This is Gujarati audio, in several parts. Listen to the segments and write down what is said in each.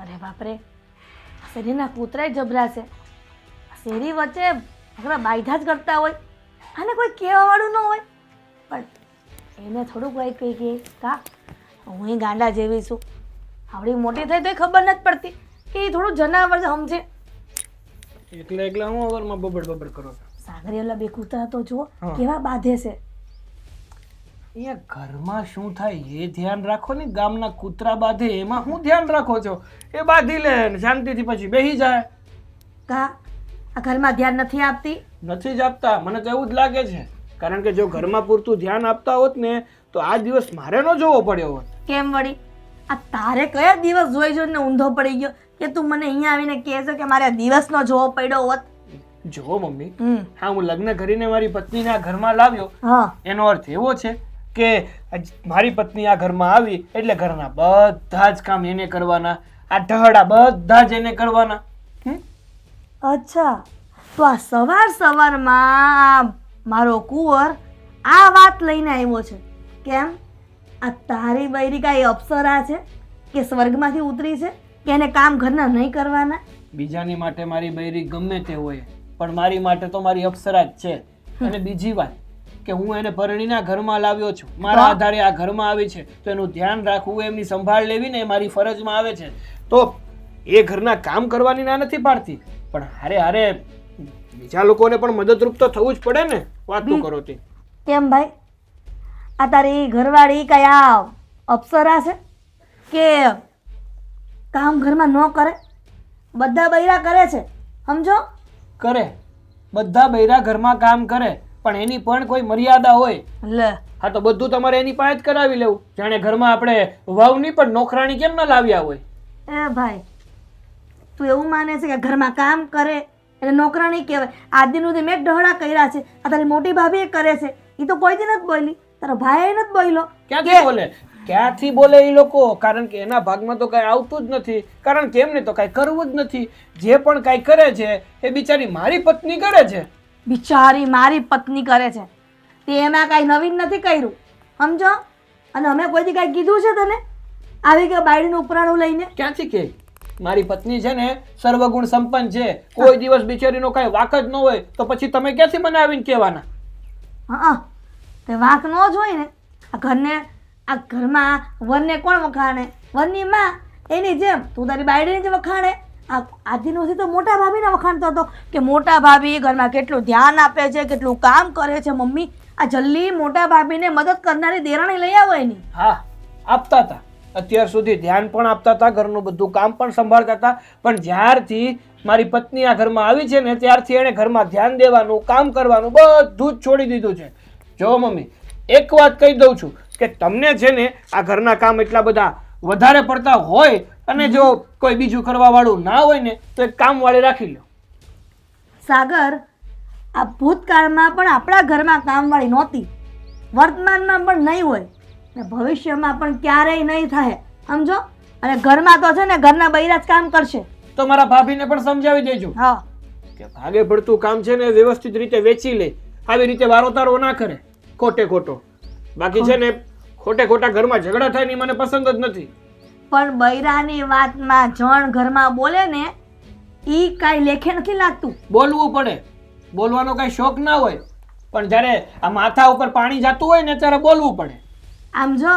અરે બાપરે, શેરીના કૂતરાય જબરા છે. શેરી વચ્ચે આપણા બાયધા જ કરતા હોય અને કોઈ કહેવાવાળું ન હોય, પણ એને થોડુંક કોઈ કહી કે કા હું ગાંડા જેવી છું. આવડી મોટી થઈ તો ખબર નથી પડતી કે એ થોડું જનાવર સમજે. એકલા હું અવારમાં બબડ કરો છો? સાગરી ઓલા બે કૂતરા તો જો કેવા બાંધે છે. અહીંયા ઘરમાં શું થાય એ ધ્યાન રાખો ને. ગામના કૂતરા બાંધે એમાં હું ધ્યાન રાખો છો? એ બાંધી લે ને શાંતિથી પછી બેસી જાય. કા આ ઘરમાં ધ્યાન નથી આપતી? નથી જ આપતા, મને તો એવું જ લાગે છે. કારણ કે જો ઘરમાં પૂરતું ધ્યાન આપતા હોત ને તો આ દિવસ મારે ન જોવો પડ્યો હોત. કેમ વળી? આ તારે કયા દિવસ જોઈ જોઈને ઊંધો પડી ગયો કે તું મને અહીંયા આવીને કહે છે કે મારે આ દિવસનો જોવો પડ્યો હોત? જો મમ્મી, હા, હું લગ્ન કરીને મારી પત્નીને આ ઘરમાં લાવ્યો, એનો અર્થ એવો છે કે મારી પત્ની આ ઘરમાં આવી એટલે ઘરના બધા જ કામ એને કરવાના, આ ઢહડા બધા જ એને કરવાના. અચ્છા, તો આ સવારમાં મારો કુંવર આ વાત લઈને આવ્યો છે. કેમ? આ તારી બૈરી કાંઈ અપ્સરા છે કે સ્વર્ગમાંથી ઉતરી છે કે એને કામ ઘરના નહીં કરવાના? બીજાની માટે મારી બૈરી ગમે તે હોય, પણ મારી માટે તો મારી અપ્સરા જ છે. અને બીજી વાત કે હું એને પરણીના ઘરમાં લાવ્યો છું, મારા આધારે આ ઘરમાં આવી છે, તો એનું ધ્યાન રાખવું, એમની સંભાળ લેવી ને એ મારી ફરજમાં આવે છે. તો એ ઘરના કામ કરવાની ના નથી પાડતી, પણ હારે હારે બીજા લોકોને પણ મદદરૂપ તો થવું જ પડે ને. વાતું કરો તે કેમ ભાઈ? આ તારી ઘરવાળી કયા અપ્સરા છે કે કામ ઘરમાં ન કરે? બધા બૈરા કરે છે, સમજો? કરે, બધા બૈરા ઘરમાં કામ કરે, પણ એની પણ કોઈ મર્યાદા હોય. લે, હા, તો બધું તમારે એની પાસે જ કરાવી લેવું. જાણે ઘરમાં આપણે વાવની પણ નોકરાણી કેમ ન લાવ્યા હોય. એ ભાઈ, તું એવું માને છે કે ઘરમાં કામ કરે એટલે નોકરાણી કહેવાય? આજનું મેં ઢહડા કર્યા છે, આ તારી મોટી ભાભી એ કરે છે, એ તો કોઈ દી નથી બોલી, તારો ભાઈ નથી બોલ્યો. ક્યાંથી બોલે? ક્યાંથી બોલે એ લોકો? કારણ કે એના ભાગમાં તો કઈ આવતું જ નથી. કારણ કે એમને તો કઈ કરવું જ નથી. જે પણ કઈ કરે છે એ બિચારી મારી પત્ની કરે છે. બિચારી મારી પત્ની કરે છે તે એમાં કાંઈ નવીન નથી કર્યું, સમજો? અને અમે કોઈથી કાંઈ કીધું છે તને આવી કે બાયડીનું ઉપરાણું લઈને? ક્યાંથી કે મારી પત્ની છે ને સર્વગુણ સંપન્ન છે, કોઈ દિવસ બિચારીનો કઈ વાક જ ન હોય, તો પછી તમે ક્યાંથી મને આવીને કહેવાના? હા, તે વાંક ન જ હોય ને. આ ઘરમાં વનને કોણ વખાણે? વનની માં. એની જેમ તું તારી બાયડીને જ વખાણે. આદિનોથી તો મોટા ભાભીને વખાણતો હતો કે મોટા ભાભી ઘરમાં કેટલું ધ્યાન આપે છે, કેટલું કામ કરે છે. મમ્મી, આ જલ્દી મોટા ભાભીને મદદ કરનારી દેરાણી લઈ આવો એની. હા, આપતા હતા. અત્યાર સુધી ધ્યાન પણ આપતા હતા, ઘરનું બધું કામ પણ સંભાળતા હતા, પણ જ્યારથી મારી પત્ની આ ઘરમાં આવી છે ને ત્યારથી એણે ઘરમાં ધ્યાન દેવાનું, કામ કરવાનું બધું જ છોડી દીધું છે. જો મમ્મી, એક વાત કહી દઉં છું કે તમને છે ને આ ઘરના કામ એટલા બધા વધારે પડતા હોય અને જો કોઈ બીજું કરવા વાળું ના હોય ને તો એક કામ વાળી રાખી લો. સાગર, આ ભૂતકાળમાં પણ આપણા ઘરમાં કામવાળી નહોતી, વર્તમાનમાં પણ નહીં હોય ને ભવિષ્યમાં પણ ક્યારેય નહીં થાય, સમજો? અને ઘરમાં તો છે ને ઘરના બૈરા જ કામ કરશે. તો મારા ભાભીને પણ સમજાવી દેજો કે ભાગે પડતું કામ છે ને વ્યવસ્થિત રીતે વેચી લે, આવી રીતે વારોતારો ના કરે ખોટે ખોટો. બાકી છે ને ખોટે ખોટા ઘરમાં ઝઘડા થાય ને મને પસંદ જ નથી. પણ બૈરાની વાતમાં જણ ઘરમાં બોલે ને ઈ કાંઈ લેખે નથી લાગતું. બોલવું પડે, બોલવાનો કાંઈ શોખ ના હોય, પણ જ્યારે આ માથા ઉપર પાણી જતું હોય ને ત્યારે બોલવું પડે. આમ જો,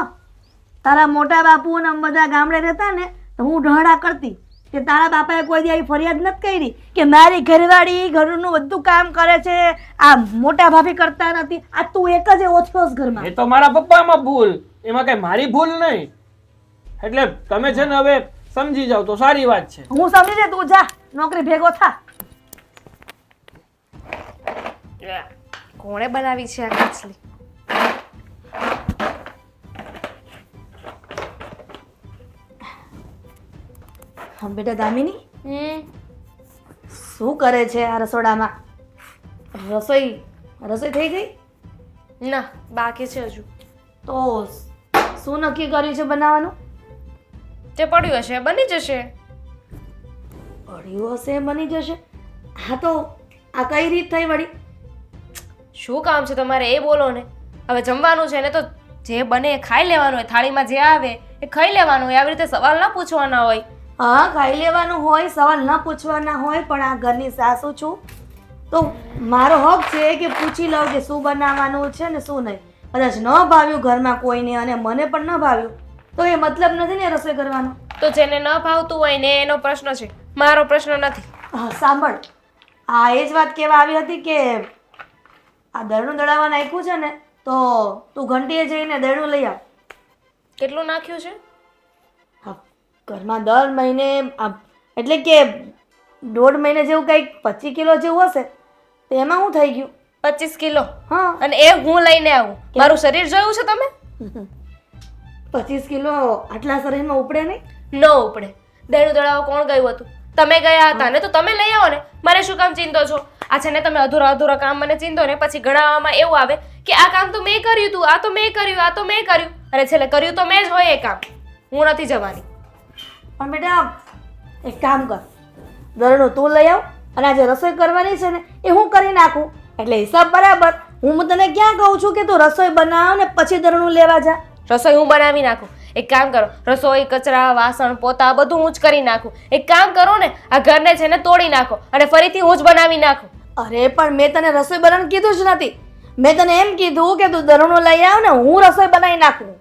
તારા મોટા બાપુ ને બધા ગામડે રહેતા ને તો હું ઢહડા કરતી કે તારા બાપાએ કોઈ દી આવી ફરિયાદ નથી કરી કે મારી ઘરવાળી ઘરનું બધું કામ કરે છે, આ મોટા ભાભી કરતા નથી. આ તું એક જ ઓછો ઘરમાં. એ તો મારા પપ્પામાં ભૂલ, એમાં કઈ મારી ભૂલ નહીં. એટલે તમે છે ને હવે સમજી જાવ તો સારી વાત છે. હું સમજી જાય, તું જા નોકરી ભેગો થા. કોણે બનાવી છે આ માછલી? બેટા દામિની, શું કરે છે આ રસોડામાં? રસોઈ થઈ ગઈ? ના, બાકી છે હજુ. તો શું નક્કી કર્યું છે બનાવવાનું? તે પડ્યું હશે બની જશે. પડ્યું હશે બની જશે? હા, તો આ કઈ રીત થઈ વળી? શું કામ છે તમારે એ બોલો ને. હવે જમવાનું છે ને તો જે બને એ ખાઈ લેવાનું હોય, થાળીમાં જે આવે એ ખાઈ લેવાનું હોય. આવી રીતે સવાલ ના પૂછવાના હોય. હા ખાઈ લેવાનું હોય, સવાલ ન પૂછવાના હોય, પણ આ ઘરની સાસુ છું તો મારો હક છે કે પૂછી લઉં કે શું બનાવવાનું છે ને શું નહીં. કદાચ ન ભાવ્યું ઘરમાં કોઈને અને મને પણ ન ભાવ્યું તો એ મતલબ નથી ને રસોઈ કરવાનો. તો જેને ન ભાવતું હોય ને એનો પ્રશ્ન છે, મારો પ્રશ્ન નથી. હા સાંભળ, આ એ જ વાત કહેવા આવી હતી કે આ દળનું દળાવવા નાખ્યું છે ને તો તું ઘંટીએ જઈને દળનું લઈ આવ. કેટલું નાખ્યું છે? હા, ઘરમાં દર મહિને એટલે કે 1.5 મહિને જેવું કંઈક 25 કિલો જેવું હશે તો એમાં શું થઈ ગયું? 25 કિલો? હા, અને એ હું લઈને આવું? મારું શરીર જોયું છે તમે? 25 કિલો આટલા શરીરમાં ઉપડે નહીં. ન ઉપડે. દેણું દળાવવા કોણ ગયું હતું? તમે ગયા હતા ને, તો તમે લઈ આવો ને. મને શું કામ ચિંતો છો? આ છે ને તમે અધૂરા કામ મને ચિંતો ને પછી ગણાવવામાં એવું આવે કે આ કામ તો મેં કર્યું હતું, આ તો મેં કર્યું, આ તો મેં કર્યું, અને છેલ્લે કર્યું તો મેં જ હોય એ કામ. હું નથી જવાની. પણ બેટા એક કામ કર, દળનું તું લઈ આવ અને આજે રસોઈ કરવાની છે ને એ હું કરી નાખું એટલે હિસાબ બરાબર. હું તને ક્યાં કહું છું કે તું રસોઈ બનાવ ને પછી દળનું લેવા જા. રસોઈ હું બનાવી નાખું. એક કામ કરો, રસોઈ, કચરા, વાસણ, પોતા બધું હું જ કરી નાખું. એક કામ કરો ને, આ ઘરને છે ને તોડી નાખો અને ફરીથી હું જ બનાવી નાખું. અરે પણ મેં તને રસોઈ બનાવવાનું કીધું જ નથી. મેં તને એમ કીધું કે તું દળનું લઈ આવ ને હું રસોઈ બનાવી નાખું.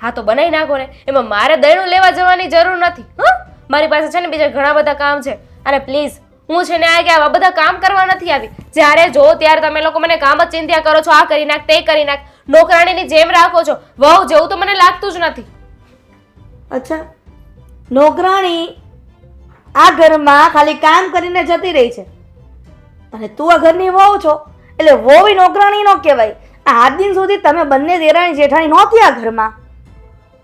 હા તો બનાવી નાખો ને, એમાં મારે દળનું લેવા જવાની જરૂર નથી. હા, મારી પાસે છે ને બીજા ઘણા બધા કામ છે. અને પ્લીઝ, હું છે ને આવા બધા કામ કરવા નથી આવી. જ્યારે જો ત્યારે તમે લોકો મને કામ જ ચિંતા કરો છો, આ કરી નાખ, તે કરી નાખ, નોકરાણીની જેમ રાખો છો. વહુ જેવું તો મને લાગતું જ નથી. અચ્છા, નોકરાણી આ ઘરમાં ખાલી કામ કરીને જતી રહી છે અને તું આ ઘરની વહુ છો એટલે વહુ નોકરાણી નો કહેવાય. આ દિન સુધી તમે બંને દેરાણી જેઠાણી નહોતી આ ઘરમાં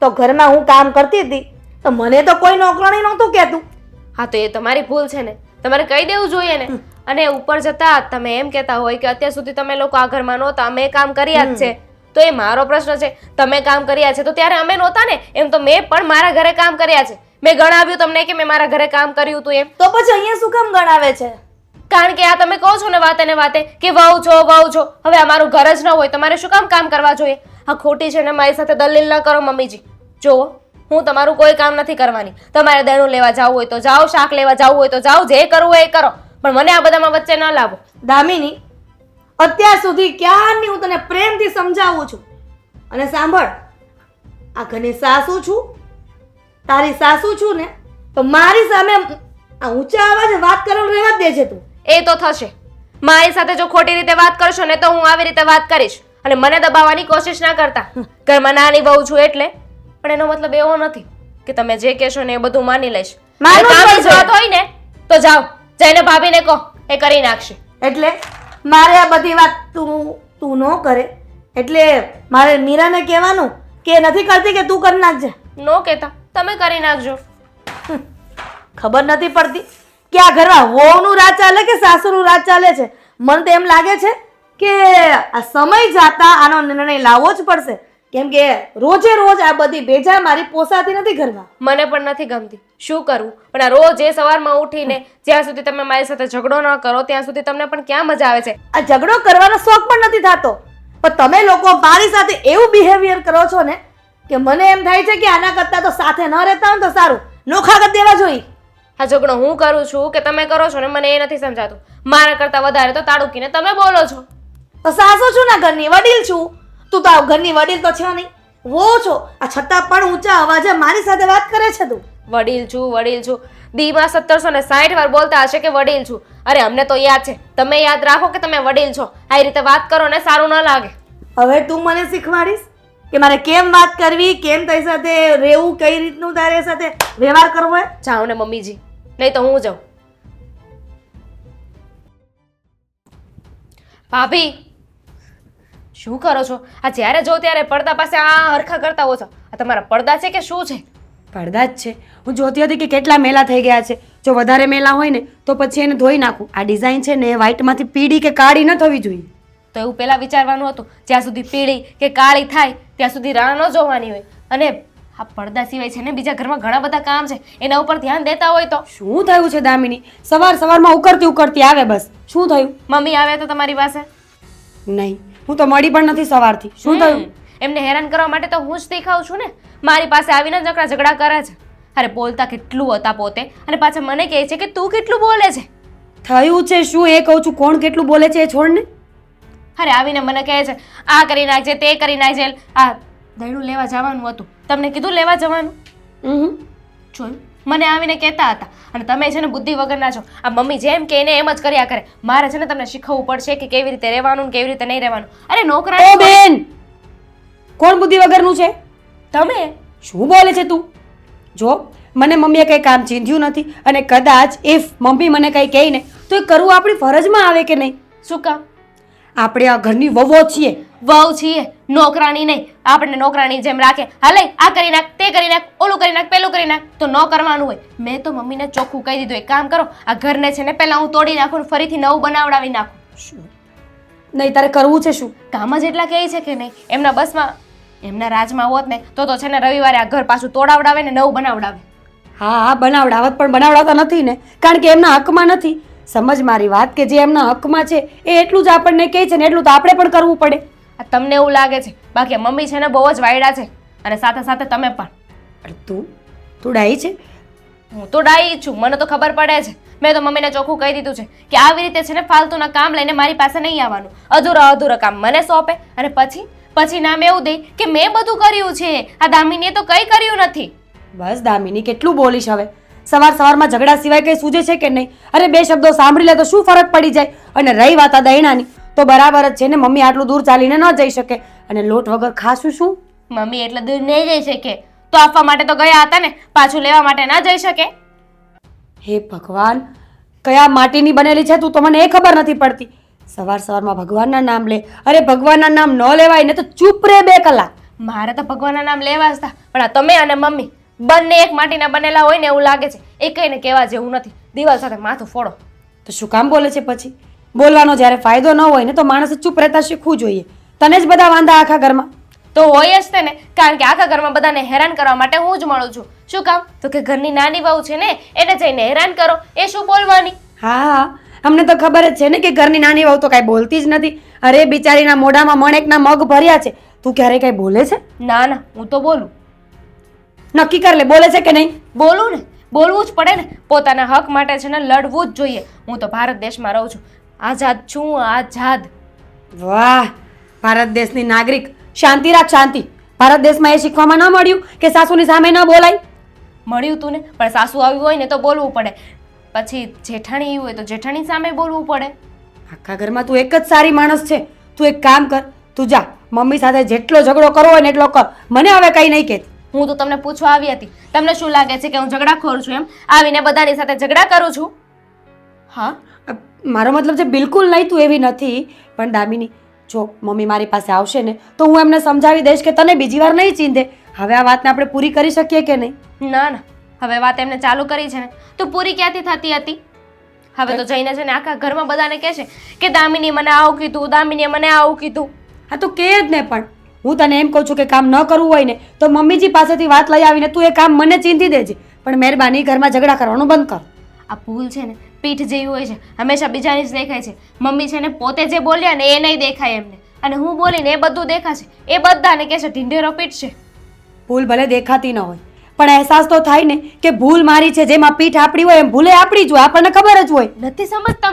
તો ઘરમાં હું કામ કરતી હતી તો મને તો કોઈ નોકરાણી નહોતું કહેતું. હા તો એ તમારી ભૂલ છે ને, તમારે કહી દેવું જોઈએ ને. અને ઉપર જતા તમે એમ કહેતા હોય કે અત્યાર સુધી તમે લોકો આ ઘરમાં નહોતા, અમે કામ કર્યા જ છે, તો એ મારો પ્રશ્ન છે. તમે કામ કર્યા છે તો ત્યારે અમે નહોતા ને. એમ તો મેં પણ મારા ઘરે કામ કર્યા છે. મેં ગણાવ્યું તમને કે મેં મારા ઘરે કામ કર્યું હતું એમ? તો પછી અહીંયા શું કામ ગણાવે છે? કારણ કે આ તમે કહો છો ને વાતે ને વાતે કે વહુ છો વહુ છો. હવે આ મારું ઘર જ ન હોય તો મારે શું કામ કરવા જોઈએ? આ ખોટી છે ને, મારી સાથે દલીલ ન કરો મમ્મીજી. જો હું તમારું કોઈ કામ નથી કરવાની. તમારે દળનું લેવા જવું હોય તો જાઓ, શાક લેવા જવું હોય તો જાઓ, જે કરવું હોય એ કરો, પણ મને આ બધામાં વચ્ચે ન લાવો. દામિની, અત્યાર સુધી ક્યારની હું તને પ્રેમથી સમજાવું છું અને સાંભળ, આ ઘરની સાસુ છું, તારી સાસુ છું ને તો મારી સામે આ ઊંચા અવાજે વાત કરવાનું રહેવા જ દેજે તું. એ તો થશે. મારી સાથે જો ખોટી રીતે વાત કરશો ને તો હું આવી રીતે વાત કરીશ. અને મને દબાવવાની કોશિશ ના કરતા. ઘરમાં નાની બહુ છું એટલે. પણ એનો મતલબ એવો નથી કે તમે જે કહેશો ને એ બધું માની લઈશ. કામની વાત હોય ને તો જાઓ, જઈને ભાભીને કહો, એ કરી નાખશે. એટલે મારે આ બધી વાત તું ન કરે એટલે મારે મીરાને કહેવાનું કે નથી કરતી કે તું કરી નાખજે? નો કહેતા, તમે કરી નાખજો. ખબર નથી પડતી કે આ ઘરમાં વહુનું રાજ ચાલે કે સાસુનું રાજ ચાલે છે. મને તો એમ લાગે છે કે આ સમય જાતા આનો નિર્ણય લાવવો જ પડશે, કેમ કે રોજે રોજ આ બધી ભેજા મારી પોસાતી નથી ઘરમાં. મને પણ નથી ગમતી. શું કરવું? પણ આ રોજ એ સવારમાં ઉઠીને જ્યાં સુધી તમે મારી સાથે ઝઘડો ન કરો ત્યાં સુધી તમને પણ ક્યાં મજા આવે છે? આ ઝઘડો કરવાનો શોખ પણ નથી થતો, પણ તમે લોકો મારી સાથે એવું બિહેવિયર કરો છો ને કે મને એમ થાય છે કે આના કરતાં તો સાથે ન રહેતા હોય તો સારું, નોખા કરી દેવા જોઈએ. આ ઝઘડો હું કરું છું કે તમે કરો છો ને મને એ નથી સમજાતું. મારા કરતાં વધારે તો તાડુકીને તમે બોલો છો. તો સાસુ છું ને, ઘરની વડીલ છું. તું તો ઘરની વડીલ તો છે નહીં, વો છો, આ છતાં પણ ઊંચા અવાજે મારી સાથે વાત કરે છે તું. વડીલ છું. દીમાં 1760 વાર બોલતા હશે કે વડીલ છું. અરે અમને તો યાદ છે. તમે યાદ રાખો કે તમે વડીલ છો. આ રીતે વાત કરો ને સારું ન લાગે. હવે તું મને શીખવાડીશ કે મારે કેમ વાત કરવી, કેમ તારી સાથે રહેવું, કઈ રીતનું તારી સાથે વ્યવહાર કરવો હોય? જાઓ ને મમ્મીજી, નહીં તો હું જાઉં. ભાભી શું કરો છો? આ જ્યારે જો ત્યારે પડદા પાસે આ હરખા કરતા હો છો. આ તમારા પડદા છે કે શું છે? પડદા જ છે. હું જોતી હતી કે કેટલા મેલા થઈ ગયા છે. જો વધારે મેલા હોય ને તો પછી એને ધોઈ નાખું. આ ડિઝાઇન છે ને એ વ્હાઈટમાંથી પીળી કે કાળી ન થવી જોઈએ. તો એવું પહેલા વિચારવાનું હતું. જ્યાં સુધી પીળી કે કાળી થાય ત્યાં સુધી રાહ ન જોવાની હોય. અને આ પડદા સિવાય છે ને બીજા ઘરમાં ઘણા બધા કામ છે, એના ઉપર ધ્યાન દેતા હોય તો. શું થયું છે દામિની? સવારમાં ઉકળતી આવે બસ. શું થયું? મમ્મી આવ્યા તો તમારી પાસે? નહીં, હું તો મળી પણ નથી સવારથી. શું થયું? એમને હેરાન કરવા માટે તો હું જ દેખાઉં છું ને. મારી પાસે આવીને ઝઘડા કરે છે. અરે બોલતા કેટલું હતા પોતે અને પાછા મને કહે છે કે તું કેટલું બોલે છે. થયું છે શું એ કહું છું, કોણ કેટલું બોલે છે એ છોડ ને. અરે આવીને મને કહે છે આ કરી નાખજે તે કરી નાખજે. આ દહીણું લેવા જવાનું હતું, તમને કીધું લેવા જવાનું? જોયું, મને આવીને કહેતા હતા. અને તમે છે ને બુદ્ધિ વગરના છો. આ મમ્મી જેમ કે એને એમ જ કર્યા કરે. મારે છે ને તમને શીખવવું પડશે કે કેવી રીતે રહેવાનું ને કેવી રીતે નહીં રહેવાનું. અરે ઓ નોકરા બેન, કોણ બુદ્ધિ વગરનું છે? તમે શું બોલે છે તું? જો મને મમ્મીએ કંઈ કામ ચીંધ્યું નથી, અને કદાચ ઇફ મમ્મી મને કંઈ કહે ને તો એ કરવું આપણી ફરજમાં આવે કે નહીં? શું કામ? આપણે આ ઘરની વહુઓ છીએ. વહુ છીએ, નોકરાણી નહીં. આપણને નોકરાણી જેમ રાખે, હાલે આ કરી નાખ તે કરી નાખ ઓલું કરી નાખ પેલું કરી નાખ, તો ન કરવાનું હોય. મેં તો મમ્મીને ચોખ્ખું કહી દીધું, એક કામ કરો આ ઘરને છે ને પહેલા હું તોડી નાખું ને ફરીથી નવું બનાવડાવી નાખું. શું નહીં તારે કરવું છે? શું કામ જ એટલા કહે છે કે નહીં. એમના બસમાં એમના રાજમાં હોત ને તો છે ને રવિવારે આ ઘર પાછું તોડાવડાવે ને નવું બનાવડાવે. હા બનાવડાવત, પણ બનાવડાવતા નથી ને, કારણ કે એમના હકમાં નથી. સમજ મારી વાત, કે જે એમના હકમાં છે એ એટલું જ આપણને કહે છે ને એટલું તો આપણે પણ કરવું પડે. આ તમને એવું લાગે છે, બાકી આ મમ્મી છે ને બહુ જ વાયડા છે. અને સાથે સાથે તમે પણ. અરે તું ડાઈ છે? હું તો ડાઈ છું, મને તો ખબર પડે છે. મેં તો મમ્મીને ચોખ્ખું કહી દીધું છે કે આવી રીતે છે ને ફાલતુના કામ લઈને મારી પાસે નહીં આવવાનું. અધૂરા કામ મને સોંપે અને પછી નામ એવું દે કે મેં બધું કર્યું છે. આ દામિનીએ તો કંઈ કર્યું નથી. બસ દામિની, કેટલું બોલીશ હવે? સવારમાં ઝઘડા સિવાય કંઈ સૂજે છે કે નહીં? અરે બે શબ્દો સાંભળી લે તો શું ફરક પડી જાય? અને રહી વાત આ દહીણાની, તો બરાબર જ છે ને, મમ્મી આટલું દૂર ચાલીને ન જઈ શકે, અને લોટ વગર ખાશું શું? મમ્મી એટલે દૂર નહીં જઈ શકે તો આપવા માટે તો ગયા હતા ને, પાછું લેવા માટે ના જઈ શકે? હે ભગવાન, કયા માટીની બનેલી છે તું, તો મને એ ખબર નથી પડતી. સવારમાં ભગવાનના નામ લે. અરે ભગવાનના નામ ન લેવાય ને તો ચૂપ રહે 2 કલાક. મારે તો ભગવાનના નામ લેવા જ હતા, પણ આ તમે અને મમ્મી બંને એક માટીના બનેલા હોય ને એવું લાગે છે. એ કઈને કહેવા જેવું નથી. દિવાલ સાથે માથું ફોડો. તો શું કામ બોલે છે પછી? બોલવાનો જ્યારે ફાયદો ન હોય ને તો માણસે ચૂપ રહેતા શીખવું જોઈએ. તને જ બધા વાંધા આખા ઘરમાં. તો હોય જ તે ને, કારણ કે આખા ઘરમાં બધાને હેરાન કરવા માટે હું જ મળું છું. શું કામ? તો કે ઘરની નાની વહુ છે ને એને જઈને હેરાન કરો. એ શું બોલવાની? હા, અમને તો ખબર જ છે ને કે ઘરની નાની વહુ તો કાંઈ બોલતી જ નથી. અરે બિચારીના મોઢામાં મણેકના મગ ભર્યા છે, તું ક્યારે કાંઈ બોલે છે? ના ના, હું તો બોલું. નક્કી કર લે, બોલે છે કે નહીં? બોલું ને, બોલવું જ પડે ને. પોતાના હક માટે છે ને લડવું જ જોઈએ. હું તો ભારત દેશમાં રહું છું, આઝાદ છું, આઝાદ. વાહ, ભારત દેશની નાગરિક. શાંતિ રાખ, શાંતિ. ભારત દેશમાં એ શીખવામાં ન મળ્યું કે સાસુની સામે ન બોલાય? મળ્યું તું ને, પણ સાસુ આવી હોય ને તો બોલવું પડે. પછી જેઠાણી આવી હોય તો જેઠાણી સામે બોલવું પડે. આખા ઘરમાં તું એક જ સારી માણસ છે. તું એક કામ કર, તું જા મમ્મી સાથે જેટલો ઝઘડો કરવો હોય ને એટલો કર. મને હવે કંઈ નહીં કહેતી. હું તો તમને પૂછવા આવી હતી. તમને શું લાગે છે કે હું ઝઘડાખોર છું એમ? આવીને બધાની સાથે ઝઘડા કરું છું? હા, મારો મતલબ છે બિલકુલ નહીં, તું એવી નથી. પણ દામિની, જો મમ્મી મારી પાસે આવશે ને તો હું એમને સમજાવી દઈશ કે તને બીજી વાર નહીં ચીંધે. હવે આ વાતને આપણે પૂરી કરી શકીએ કે નહીં? ના ના, હવે વાત એમને ચાલુ કરી છે ને તો પૂરી ક્યાંથી થતી હતી? હવે તો જઈને છે ને આખા ઘરમાં બધાને કહેશે કે દામિની મને આવું કીધું, દામિનીએ મને આવું કીધું. હા તો કે જ ને, પણ હું તને એમ કહું છું કે કામ ન કરવું હોય ને તો મમ્મીજી પાસેથી વાત લઈ આવીને તું એ કામ મને ચીંધી દેજે. પણ મહેરબાની ઘરમાં ઝઘડા કરવાનું બંધ કર. આ ભૂલ છે ને પીઠ જેવી હોય છે, હંમેશા બીજાની જ દેખાય છે. મમ્મી છે ને પોતે જે બોલ્યા ને એ નહીં દેખાય એમને, અને હું બોલીને એ બધું દેખાશે. એ બધાને કહેશે ઢીંઢેરો પીઠ છે. ભૂલ ભલે દેખાતી ન હોય, પણ અહેસાસ તો થાય ને કે ભૂલ મારી છે. જેમાં પીઠ આપણી હોય એમ ભૂલે આપણી જ હોય, આપણને ખબર જ હોય. નથી સમજતા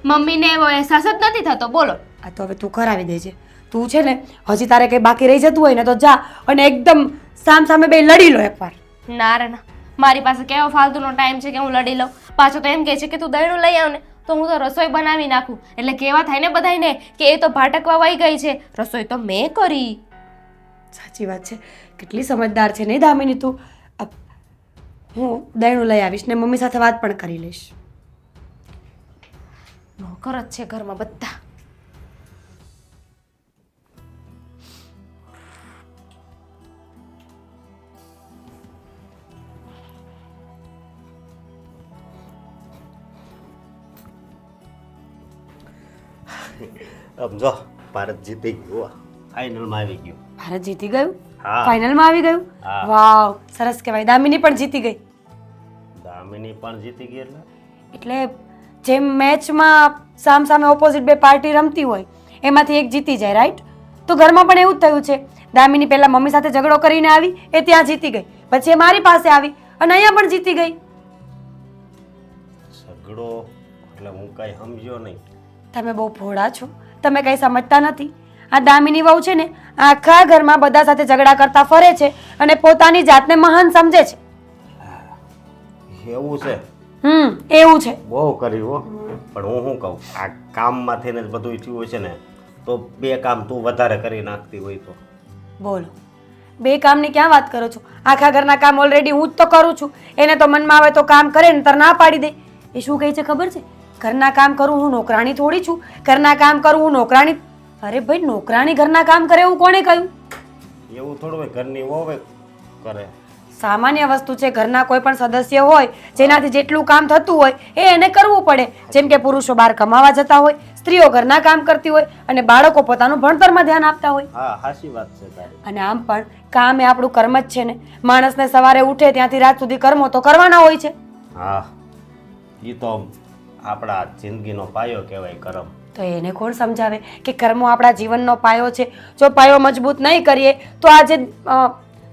મમ્મીને એવો અહેસાસ જ નથી થતો. બોલો. આ તો હવે તું કરાવી દેજે. તું છે ને હજી તારે કંઈ બાકી રહી જતું હોય ને તો જા અને એકદમ સામે બે લડી લો એકવાર. ના રે ના, મારી પાસે કેવો ફાલતુનો ટાઈમ છે કે હું લડી લઉં? પાછો તો એમ કહે છે કે તું દહીણું લઈ આવ ને તો હું તો રસોઈ બનાવી નાખું. એટલે કેવા થાય ને બધાને કે એ તો ભાટકવા વહી ગઈ છે, રસોઈ તો મેં કરી. સાચી વાત છે, કેટલી સમજદાર છે નહીં દામિની તું. હું દહીણું લઈ આવીશ ને મમ્મી સાથે વાત પણ કરી લઈશ. નોકર જ છે ઘરમાં બધા. સમજો ભારત જીતી ગયું, ફાઇનલમાં આવી ગયું. ભારત જીતી ગયું? હા. ફાઇનલમાં આવી ગયું? હા. વાવ, સરસ કહેવાય. દામિની પણ જીતી ગઈ. દામિની પણ જીતી ગઈ એટલે જેમ મેચમાં સામે ઓપોઝિટ બે પાર્ટી રમતી હોય એમાંથી એક જીતી જાય, રાઈટ? તો ઘરમાં પણ એવું જ થયું છે. દામિની પહેલા મમ્મી સાથે ઝઘડો કરીને આવી, એ ત્યાં જીતી ગઈ. પછી એ મારી પાસે આવી અને અહીંયા પણ જીતી ગઈ. ઝઘડો એટલે હું કઈ સમજ્યો નહીં. તમે બહુ ભોળા છો, તમે કંઈ સમજતા નથી. આ દામિની વહુ છે ને આખા ઘરમાં બધા સાથે ઝઘડા કરતા ફરે છે અને પોતાની જાતને મહાન સમજે છે. એવું છે, એવું છે. બહુ કર્યું હો. પણ હું શું કહું, આ કામમાંથી ને જ બધું થયું છે ને, તો બે કામ તું વધારે કરી નાખતી હોય તો. બોલો, બે કામની ક્યાં વાત કરો છો? આખા ઘરના કામ ઓલરેડી હું જ તો કરું છું. એને તો મનમાં આવે તો કામ કરે ને તર ના પાડી દે. એ શું કહે છે ખબર છે? ઘરના કામ કરું હું નોકરાણી થોડી છું. ઘરના કામ કરું હું નોકરાણી. અરે ભાઈ, નોકરાણી ઘરના કામ કરે એવું કોણે કહ્યું? એવું થોડું હોય, ઘરની વહુ કરે. સામાન્ય વસ્તુ છે. ઘરના કોઈ પણ સદસ્ય હોય જેનાથી જેટલું કામ થતું હોય એ એને કરવું પડે. જેમ કે પુરુષો બહાર કમાવા જતા હોય, સ્ત્રીઓ ઘરના કામ કરતી હોય અને બાળકો પોતાનું ભણતરમાં ધ્યાન આપતા હોય. હા, સાચી વાત છે તારી. અને આમ પણ કામ એ આપણું કર્મ જ છે ને. માણસને સવારે ઉઠે ત્યાંથી રાત સુધી કર્મો તો કરવાના હોય છે. હા, એ તો આપણા જિંદગીનો પાયો કહેવાય, કર્મ. તો એને કોણ સમજાવે કે કર્મો આપણા જીવનનો પાયો છે? જો પાયો મજબૂત નહીં કરીએ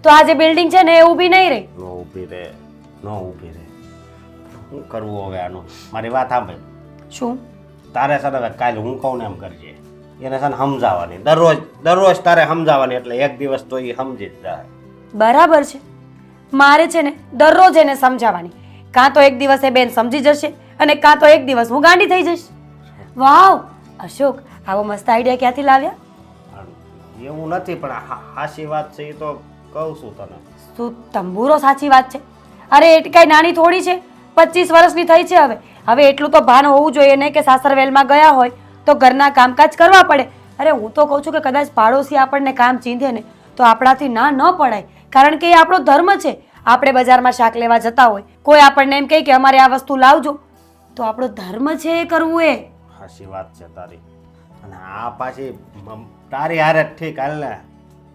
તો આ જે બિલ્ડિંગ છે ને એ ઊભી નહીં રહે. ન ઊભી રહે, ન ઊભી રહે. શું કરવું હવે આનું? મારી વાત સાંભળ. શું? તારે છે ને હવે કાલે હું કહું ને એમ કરજે. એને છે ને સમજાવવાની, દરરોજ તારે સમજાવવાની, એટલે એક દિવસ તો એ સમજી જ જાય. બરાબર છે. મારે છે ને દરરોજ એને સમજાવવાની. કાં તો એક દિવસ એ બેન સમજી જશે અને કાં તો એક દિવસ હું ગાંડી થઈ જઈશ. વાવ અશોક, આવો મસ્ત આઈડિયા ક્યાંથી લાવ્યા? એવું નથી, પણ સાચી વાત છે. એ તો કહું છું તને. શું તંબુરો સાચી વાત છે? અરે એ કઈ નાની થોડી છે, 25 વર્ષની થઈ છે હવે. હવે એટલું તો ભાન હોવું જોઈએ ને કે સાસરવેલમાં ગયા હોય તો ઘરના કામકાજ કરવા પડે. અરે હું તો કહું છું કે કદાચ પાડોશી આપણને કામ ચીંધે ને તો આપણાથી ના ન પડાય, કારણ કે એ આપણો ધર્મ છે. આપણે બજારમાં શાક લેવા જતા હોય, કોઈ આપણને એમ કહે કે અમારે આ વસ્તુ લાવજો, તો આપણો ધર્મ છે એ કરવું. એ સાચી વાત છે તારી. અને આ પાછી તારી હારે જ ઠીક હાલ ને,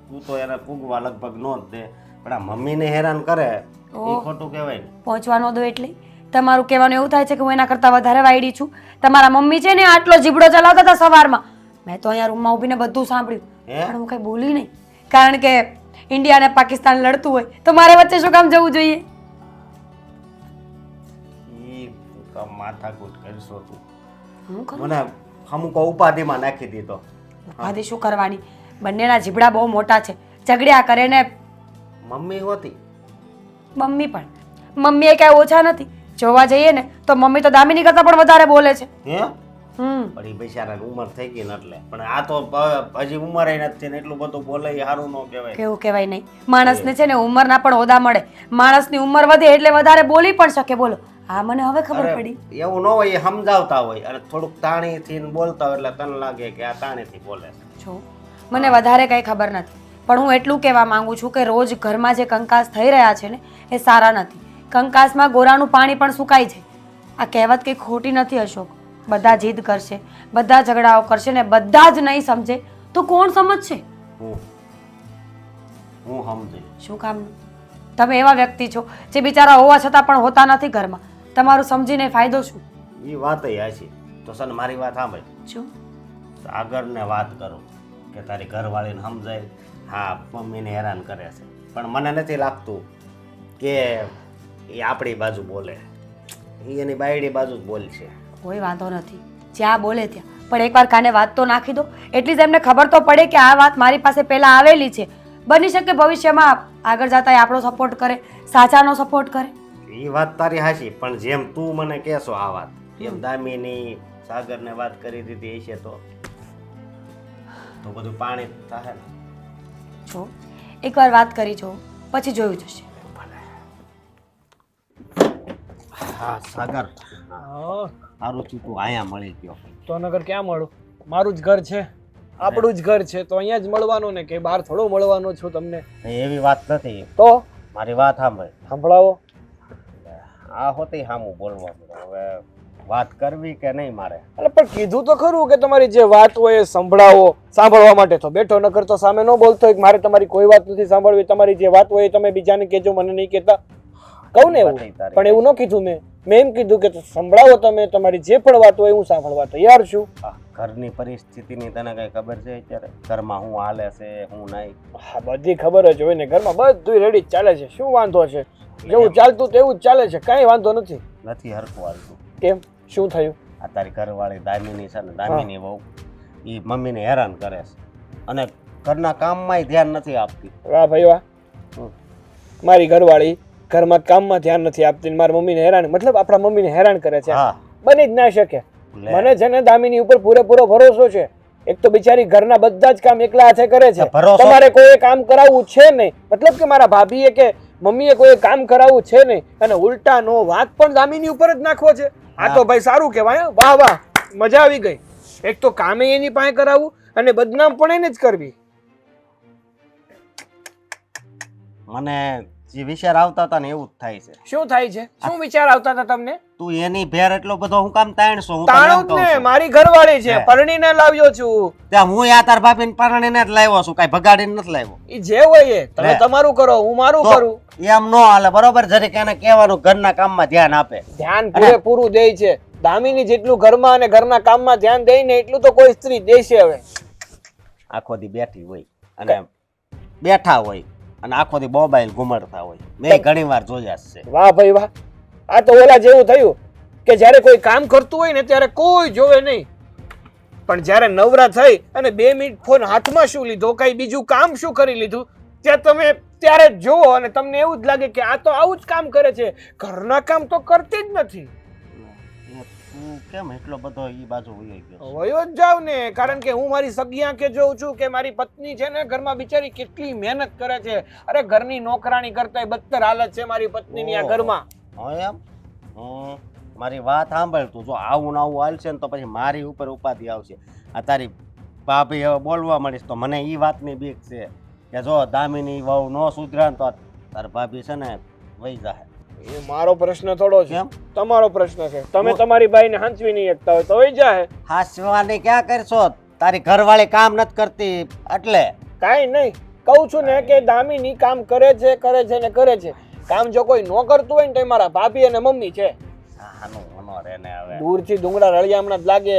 તું તો એને પૂગવા લગભગ નો જ દે, પણ આ મમ્મીને હેરાન કરે એ ખોટું કહેવાય ને. પહોંચવાનો દો એટલે તમારું કહેવાનું એવું થાય છે કે હું એના કરતાં વધારે વાયડી છું. તમારા મમ્મી છે ને આટલો જીબડો ચલાવતા હતા સવારમાં, મેં તો અહીંયા રૂમમાં ઊભીને બધું સાંભળ્યું, પણ હું કંઈ બોલી નહીં, કારણ કે ઇન્ડિયા અને પાકિસ્તાન લડતું હોય તો મારે વચ્ચે શું કામ જવું જોઈએ? માથાકૂટ કરશો તું. હું કરું? મને અમુક ઉપાધિમાં નાખી દીધો. ઉપાધિ શું કરવાની? બંનેના જીબડા બહુ મોટા છે, ઝઘડ્યા કરે ને. મમ્મી હોતી, મમ્મી પણ, મમ્મી એ કાંઈ ઓછા નથી. જોવા જઈએ ને તો મમ્મી તો દામિની કરતાં પણ વધારે બોલે છે. હે? હમ પણ એ બિચારાની ઉંમર થઈ ગઈ ને એટલે. પણ આ તો હજી ઉંમર નથી ને એટલું બધું બોલે એ સારું ન કહેવાય. કેવું કહેવાય નહીં. માણસને છે ને ઉંમરના પણ હોદા મળે. માણસની ઉંમર વધે એટલે વધારે બોલી પણ શકે. બોલો, હા મને હવે ખબર પડી. એવું ન હોય, એ સમજાવતા હોય અને થોડુંક તાણીથી બોલતા હોય એટલે તને લાગે કે આ તાણીથી બોલે છે. જો મને વધારે કંઈ ખબર નથી, પણ હું એટલું કહેવા માંગુ છું કે રોજ ઘરમાં જે કંકાસ થઈ રહ્યા છે ને એ સારા નથી. કંકાસમાં ગોરાનું પાણી પણ સુકાય છે. આ કહેવત કંઈ ખોટી નથી અશોક. બધા જીદ કરશે, બધા ઝઘડાઓ કરશે ને બધા જ નહીં સમજે તો કોણ સમજશે? હું સમજી. શું કામનું? તમે એવા વ્યક્તિ છો જે બિચારા હોવા છતાં પણ હોતા નથી ઘરમાં. તમારું સમજીને ફાયદો શું? એ વાત હાચી. તો સર મારી વાત સાંભળ. શું? આગળને વાત કરું કે તારી ઘરવાળીને સમજાય, હા મમ્મીને હેરાન કરે છે, પણ મને નથી લાગતું કે એ આપણી બાજુ બોલે. એ એની બાયડી બાજુ જ બોલશે. કોઈ વાંધો નથી, જ્યાં બોલે ત્યાં, પણ એકવાર કાને વાત તો નાખી દો, એટલી જ એમને ખબર તો પડે કે આ વાત મારી પાસે પહેલાં આવેલી છે. બની શકે ભવિષ્યમાં આગળ જતા આપણો સપોર્ટ કરે, સાચાનો સપોર્ટ કરે. એ વાત તારી હાચી, પણ જેમ તું મને કહેશો આ વાત, એમ દામિની સાગરને વાત કરી દીધી હશે તો બધું પાણી થાય ને. જો એકવાર વાત કરી જો, પછી જોયું જશે. હા સાગર, સારું થયું તું અહીંયા મળી ગયો. તો નગર ક્યાં મળું? મારું જ ઘર છે, આપણું જ ઘર છે, તો અહીંયા જ મળવાનું ને કે બહાર થોડો મળવાનો છું તમને? એવી વાત નથી. તો મારી વાત સાંભળ. સંભળાવો. આ હોતી સામું બોલવાનું, હવે વાત કરવી કે નહીં મારે? એટલે પણ કીધું તો ખરું કે તમારી જે વાત હોય એ સંભળાવો. સાંભળવા માટે તો બેઠો, નકર તો સામે ન બોલતો હોય કે મારે તમારી કોઈ વાત નથી સાંભળવી, તમારી જે વાત હોય એ તમે બીજાને કહેજો, મને નહીં કહેતા. કહું ને એવું, પણ એવું ન કીધું મેં એમ કીધું કે સંભળાવો તમે, તમારી જે પણ વાત હોય હું સાંભળવા તૈયાર છું. ઘરની પરિસ્થિતિની તને કઈ ખબર છે અત્યારે ઘરમાં શું હાલે છે શું નહીં? હા બધી ખબર જ હોય ને, ઘરમાં બધું રેડી ચાલે છે, શું વાંધો છે? જેવું ચાલતું તેવું જ ચાલે છે, કાંઈ વાંધો નથી. નથી હરખું હાલતું. કેમ, શું થયું? આ તારી ઘરવાળી દામિની છે ને, દામિની વહુ એ મમ્મીને હેરાન કરે છે અને ઘરના કામમાંય ધ્યાન નથી આપતી. વાહ ભાઈ વાહ, મારી ઘરવાળી ઘરમાં કામમાં ધ્યાન નથી આપતી ને મારી મમ્મીને હેરાન, મતલબ આપણા મમ્મીને હેરાન કરે છે. હા બની જ ના શકે. લે. મને છે ને દામિની ઉપર પૂરેપૂરો ભરોસો છે. એક તો બિચારી ઘરના બધા જ કામ એકલા હાથે કરે છે, ભરોસો- તમારે કોઈ કામ કરાવવું છે નહીં, મતલબ કે મારા ભાભીએ કે મમ્મીએ કોઈ કામ કરાવવું છે નહીં, અને ઉલટાનો વાત પણ દામિની ઉપર જ નાખવો છે. આ તો ભાઈ સારું કહેવાય. વાહ વાહ, મજા આવી ગઈ. એક તો કામે એની પાસે કરાવવું અને બદનામ પણ એને જ કરવી. મને જે વિચાર આવતા હતા ને એવું જ થાય છે. શું થાય છે? શું વિચાર આવતા હતા તમને? તું એની ભેર એટલો બધો હું કામ તાણશો? હું તને એમ તાણું જ કહું ને, છું. મારી ઘરવાળી છે, હે. પરણીને લાવ્યો છું. ત્યાં હું આ તાર ભાભીને પરણીને જ લાવ્યો છું, કાંઈ ભગાડીને નથી લાવ્યો. ઈ જે હોય એ, તમે લે. તમારું કરો, હું મારું તો કરું. એમ ન હાલે, બરોબર? જરીક એને કહેવાનું ઘરના કામમાં ધ્યાન આપે. ધ્યાન પૂરેપૂરું દે છે. દામિની જેટલું ઘરમાં અને ઘરના કામમાં ધ્યાન દે ને એટલું તો કોઈ સ્ત્રી દેશે હવે. આખો દી બેઠી હોય અને બેઠા હોય અને આખો દી મોબાઈલ ઘુમાડતા હોય. મેં ઘણી વાર જોયા જ છે. વાહ ભાઈ વાહ, આ તો ઓલા જેવું થયું કે જ્યારે કોઈ કામ કરતું હોય ને ત્યારે કોઈ જોવે નહીં, પણ જ્યારે નવરા થઈ અને 2 મિનિટ ફોન હાથમાં શું લીધો, કઈ બીજું કામ શું કરી લીધું, ત્યાં તમે ત્યારે જ જોવો અને તમને એવું જ લાગે કે આ તો આવું જ કામ કરે છે, ઘરના કામ તો કરતી જ નથી. તું કેમ એટલો બધો ઈ બાજુ વયો ગયો? વયો જ જાવ ને, કારણ કે હું મારી સગી આંખે જોઉં છું કે મારી પત્ની છે ને ઘરમાં બિચારી કેટલી મહેનત કરે છે. અરે ઘરની નોકરાણી કરતાંય બદતર હાલત છે મારી પત્નીની આ ઘરમાં. હા એમ? મારી વાત સાંભળ તું. જો આવું ને આવું હાલશે ને તો પછી મારી ઉપર ઉપાધિ આવશે. આ તારી ભાભી હવે બોલવા મળીશ તો મને ઈ વાતની બીક છે કે જો દામિની વહુ નો સુધરાન તો તાર ભાભી છે ને વહી જાય. એ મારો પ્રશ્ન થોડો છે, કેમ? તમારો પ્રશ્ન છે. તમે તમારી બાઈને હાંચવી નહીં શકતા હોય તો વહી જાય. હાસવાની ક્યાં કરશો? તારી ઘરવાળી કામ નથી કરતી એટલે. કાંઈ નહીં, કહું છું ને કે દામિની કામ કરે છે ને કરે છે. કામ જો કોઈ ન કરતું હોય ને તો એ મારા ભાભી અને મમ્મી છે. આનું મનો રે ને હવે. દૂરથી ડુંગળા રળિયામણા જ લાગે,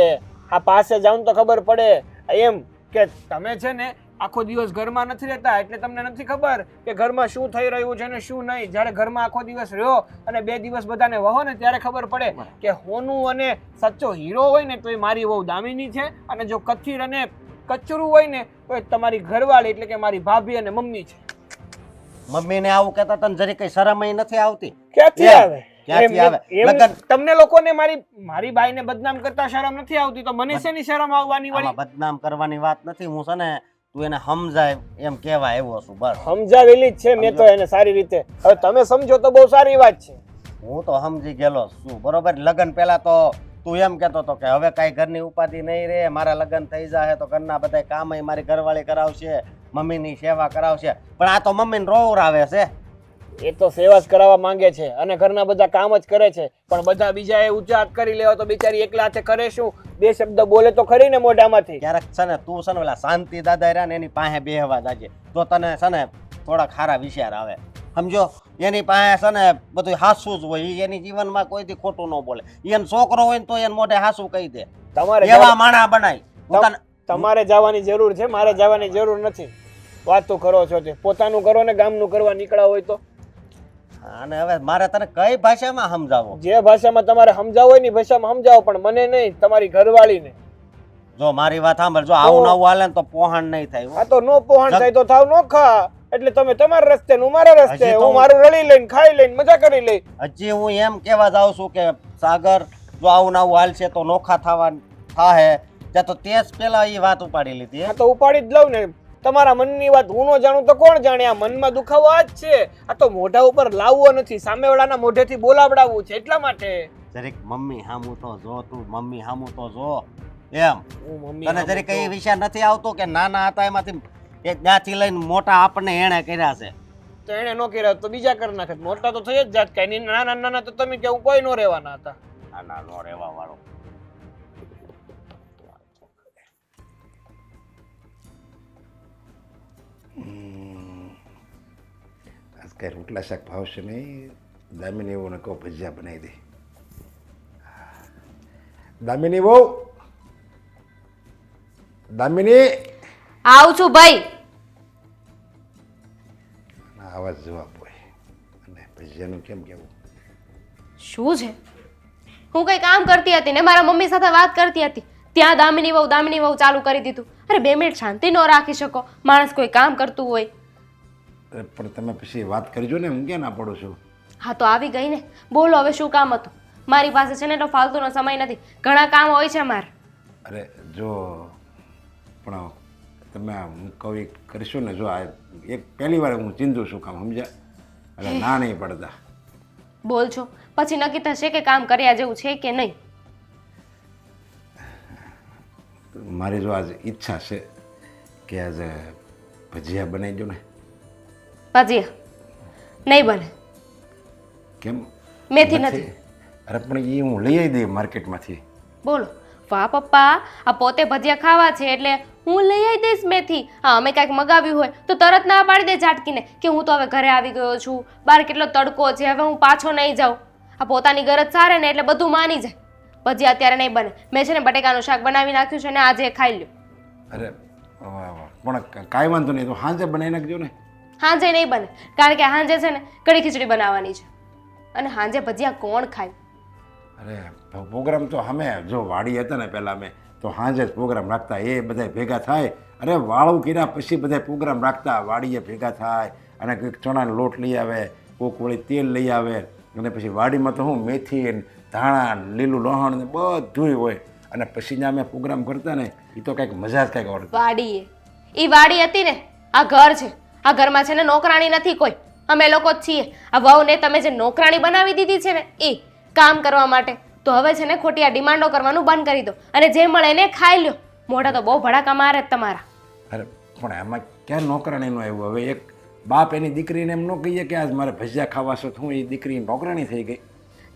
આ પાસે જાઉં તો ખબર પડે. એમ કે તમે છે ને આખો દિવસ ઘરમાં નથી રહેતા એટલે તમને નથી ખબર કે ઘરમાં શું થઈ રહ્યું છે ને શું નહીં. જ્યારે ઘરમાં આખો દિવસ રહ્યો અને 2 દિવસ બધાને વહો ને ત્યારે ખબર પડે કે હોનું અને સચ્ચો હીરો હોય ને તો એ મારી વહુ દામિની છે, અને જો કથિર અને કચરું હોય ને તો એ તમારી ઘરવાળી એટલે કે મારી ભાભી અને મમ્મી છે. મમ્મીને આવું કહેતા તને જરી કઈ શરમ નથી આવતી? ક્યાંથી એમ. આવે? ક્યાંથી આવે? એમ લગન- તમને લોકોને મારી બાઈને બદનામ કરતા શરમ નથી આવતી તો મને શેની શરમ આવવાની વળી? આમાં બદનામ કરવાની વાત નથી. હું છે ને તું એને સમજાય એમ કહેવા આવ્યો છું બસ. સમજાવેલી જ છે મેં તો એને સારી રીતે. હવે તમે સમજો તો બહુ સારી વાત છે. હું તો સમજી ગયેલો છું, બરોબર? લગ્ન પહેલા તો તું એમ કહેતો હતો કે હવે કાંઈ ઘરની ઉપાધિ નહીં રહે, મારા લગ્ન થઈ જાય તો ઘરના બધા કામ મારી ઘરવાળી કરાવશે, મમ્મીની સેવા કરાવશે. પણ આ તો મમ્મીને રોવરાવે છે. એ તો સેવા જ કરાવવા માંગે છે અને ઘરના બધા કામ જ કરે છે, પણ બધા બીજા એ ઊંચા હાથ કરી લેવા તો બિચારી એકલા હાથે કરે શું? 2 શબ્દ બોલે તો ખરી ને મોઢામાંથી. ક્યારેક છે ને તું છે ને ઓલા શાંતિ દાદા રહ્યા ને એની પાસે બેહવા જાજે તો તને છે ને થોડાક સારા વિચાર આવે. સમજો? એની પાસે છે ને બધું હાસું જ હોય, ઈ એની જીવનમાં કોઈથી ખોટું ન બોલે. એને છોકરો હોય ને તો એને મોઢે હાસું કહી દે. તમારે એવા માણા બનાય. હું તને તમારે જવાની જરૂર છે, મારે જવાની જરૂર નથી. વાતો કરો છો તે પોતાનું કરો ને ગામનું કરવા નીકળ્યા હોય તો. અને હવે મારે તને કઈ ભાષામાં સમજાવો? જે ભાષામાં તમારે સમજાવો હોય ને એ ભાષામાં સમજાવો, પણ મને નહીં, તમારી ઘરવાળીને. જો મારી વાત સાંભળ, જો આવું નવું હાલે ને તો પોહણ નહીં થાય હો. આ તો નો પોહણ થાય તો થાવ નો ખા. એટલે તમે તમારા રસ્તે હું મારા રસ્તે, હજી તો હું મારું રળી લઈને ખાઈ લઈને મજા કરી લઈ. હજી હું એમ કહેવા જાઉં છું કે સાગર જો આવું નવું હાલશે તો નોખા થાહે. ત્યાં તો તે જ પેલા એ વાત ઉપાડી લીધી. આ તો ઉપાડી જ લઉં ને. તમારા મનની વાત હું ન જાણું તો કોણ જાણે? આ મનમાં દુખાવો આ જ છે. આ તો મોઢા ઉપર લાવવો નથી, સામેવાળાના મોઢેથી બોલાવડાવવું છે, એટલા માટે. જરીક મમ્મી હામું તો જો, તું મમ્મી હામું તો જો. એમ હું મમ્મી તને જરીક એ વિચાર નથી આવતો કે નાના હતા એમાંથી એ ત્યાંથી લઈને મોટા આપણને એણે કર્યા છે. તો એને નો કર્યા તો બીજા કરી નાખે. મોટા તો થઈ જ જાત કઈ નાના નાના તો તમે કે હું કોઈ નો રહેવાના હતા. નાના નો રહેવા વાળો. કઈ રોટલા શાક ભાવશે નહીં. દામિની વહુને કહો ભજીયા બનાવી દે. દામિની વહુ, દામિની આવું છું ભાઈ. આવાજ જવાબ હોય અને ભજીયાનું કેમ કેવું? શું છે? હું કઈ કામ કરતી હતી ને મારા મમ્મી સાથે વાત કરતી હતી, ત્યાં દામિની વહુ ચાલુ કરી દીધું. અરે 2 મિનિટ શાંતિ ન રાખી શકો? માણસ કોઈ કામ કરતું હોય. અરે પણ તમે પછી વાત કરજો ને, હું ક્યાં ના પડું છું. હા તો આવી ગઈ ને, બોલો હવે શું કામ હતું? મારી પાસે છે ને એટલો ફાલતુનો સમય નથી, ઘણા કામ હોય છે મારે. અરે જો પણ તમે હું કહું એ કરીશું ને, જો આ એક પહેલી વાર હું ચીંધું છું કામ, સમજ્યા? એટલે ના નહીં પડતા. બોલ છો પછી નક્કી થશે કે કામ કર્યા જેવું છે કે નહીં. મારી જો આજ ઈચ્છા છે કે આજે ભજીયા બનાવી દો ને. ભજીયા નહીં બને, કેમ મેથી નથી. અરે પણ એ હું લઈ આવી દઈ માર્કેટમાંથી. બોલો વાહ પપ્પા, આ પોતે ભજીયા ખાવા છે એટલે હું લઈ આવી દઈશ મેથી. હા અમે કાંઈક મગાવ્યું હોય તો તરત ના પાડી દે ઝાટકીને કે હું તો હવે ઘરે આવી ગયો છું, બહાર કેટલો તડકો છે, હવે હું પાછો નહીં જાઉં. આ પોતાની ગરજ સારે ને એટલે બધું માની જાય. ભજીયા અત્યારે નહીં બને. મેં છે ને બટેકાનું શાક બનાવી નાખ્યું છે ને આજે ખાઈ લ્યો. અરે પણ કાંઈ વાંધો નહીં, તો સાંજે બનાવી નાખજો ને. સાંજે નહીં બને, કારણ કે સાંજે છે ને કઢી ખીચડી બનાવવાની છે અને સાંજે ભજીયા કોણ ખાય? અરે પ્રોગ્રામ તો અમે જો વાડી હતા ને પહેલાં અમે તો સાંજે જ પ્રોગ્રામ રાખતા, એ બધા ભેગા થાય. અરે વાળું કર્યા પછી બધા પ્રોગ્રામ રાખતા, વાડીએ ભેગા થાય અને કંઈક ચણાનો લોટ લઈ આવે, કોક વળી તેલ લઈ આવે અને પછી વાડીમાં તો હું મેથી ને ધાણા લીલું લહણ ને બધુંય હોય અને પછી જ્યાં અમે પ્રોગ્રામ કરતા ને એ તો કંઈક મજા જ કંઈક ઓર. વાડીએ એ વાડી હતી ને, આ ઘર છે. આ ઘરમાં છે ને નોકરાણી નથી કોઈ, અમે લોકો જ છીએ. આ વહુને તમે જે નોકરાણી બનાવી દીધી છે ને એ કામ કરવા માટે, તો હવે છે ને ખોટી આ ડિમાન્ડો કરવાનું બંધ કરી દો અને જે મળે એને ખાઈ લ્યો. મોઢા તો બહુ ભડાકા મારે જ તમારા. અરે પણ એમાં ક્યાં નોકરાણીનું આવ્યું? હવે એક બાપ એની દીકરીને એમ ન કહીએ કે આજ મારે ભજીયા ખાવા છે, હું એ દીકરી નોકરાણી થઈ ગઈ.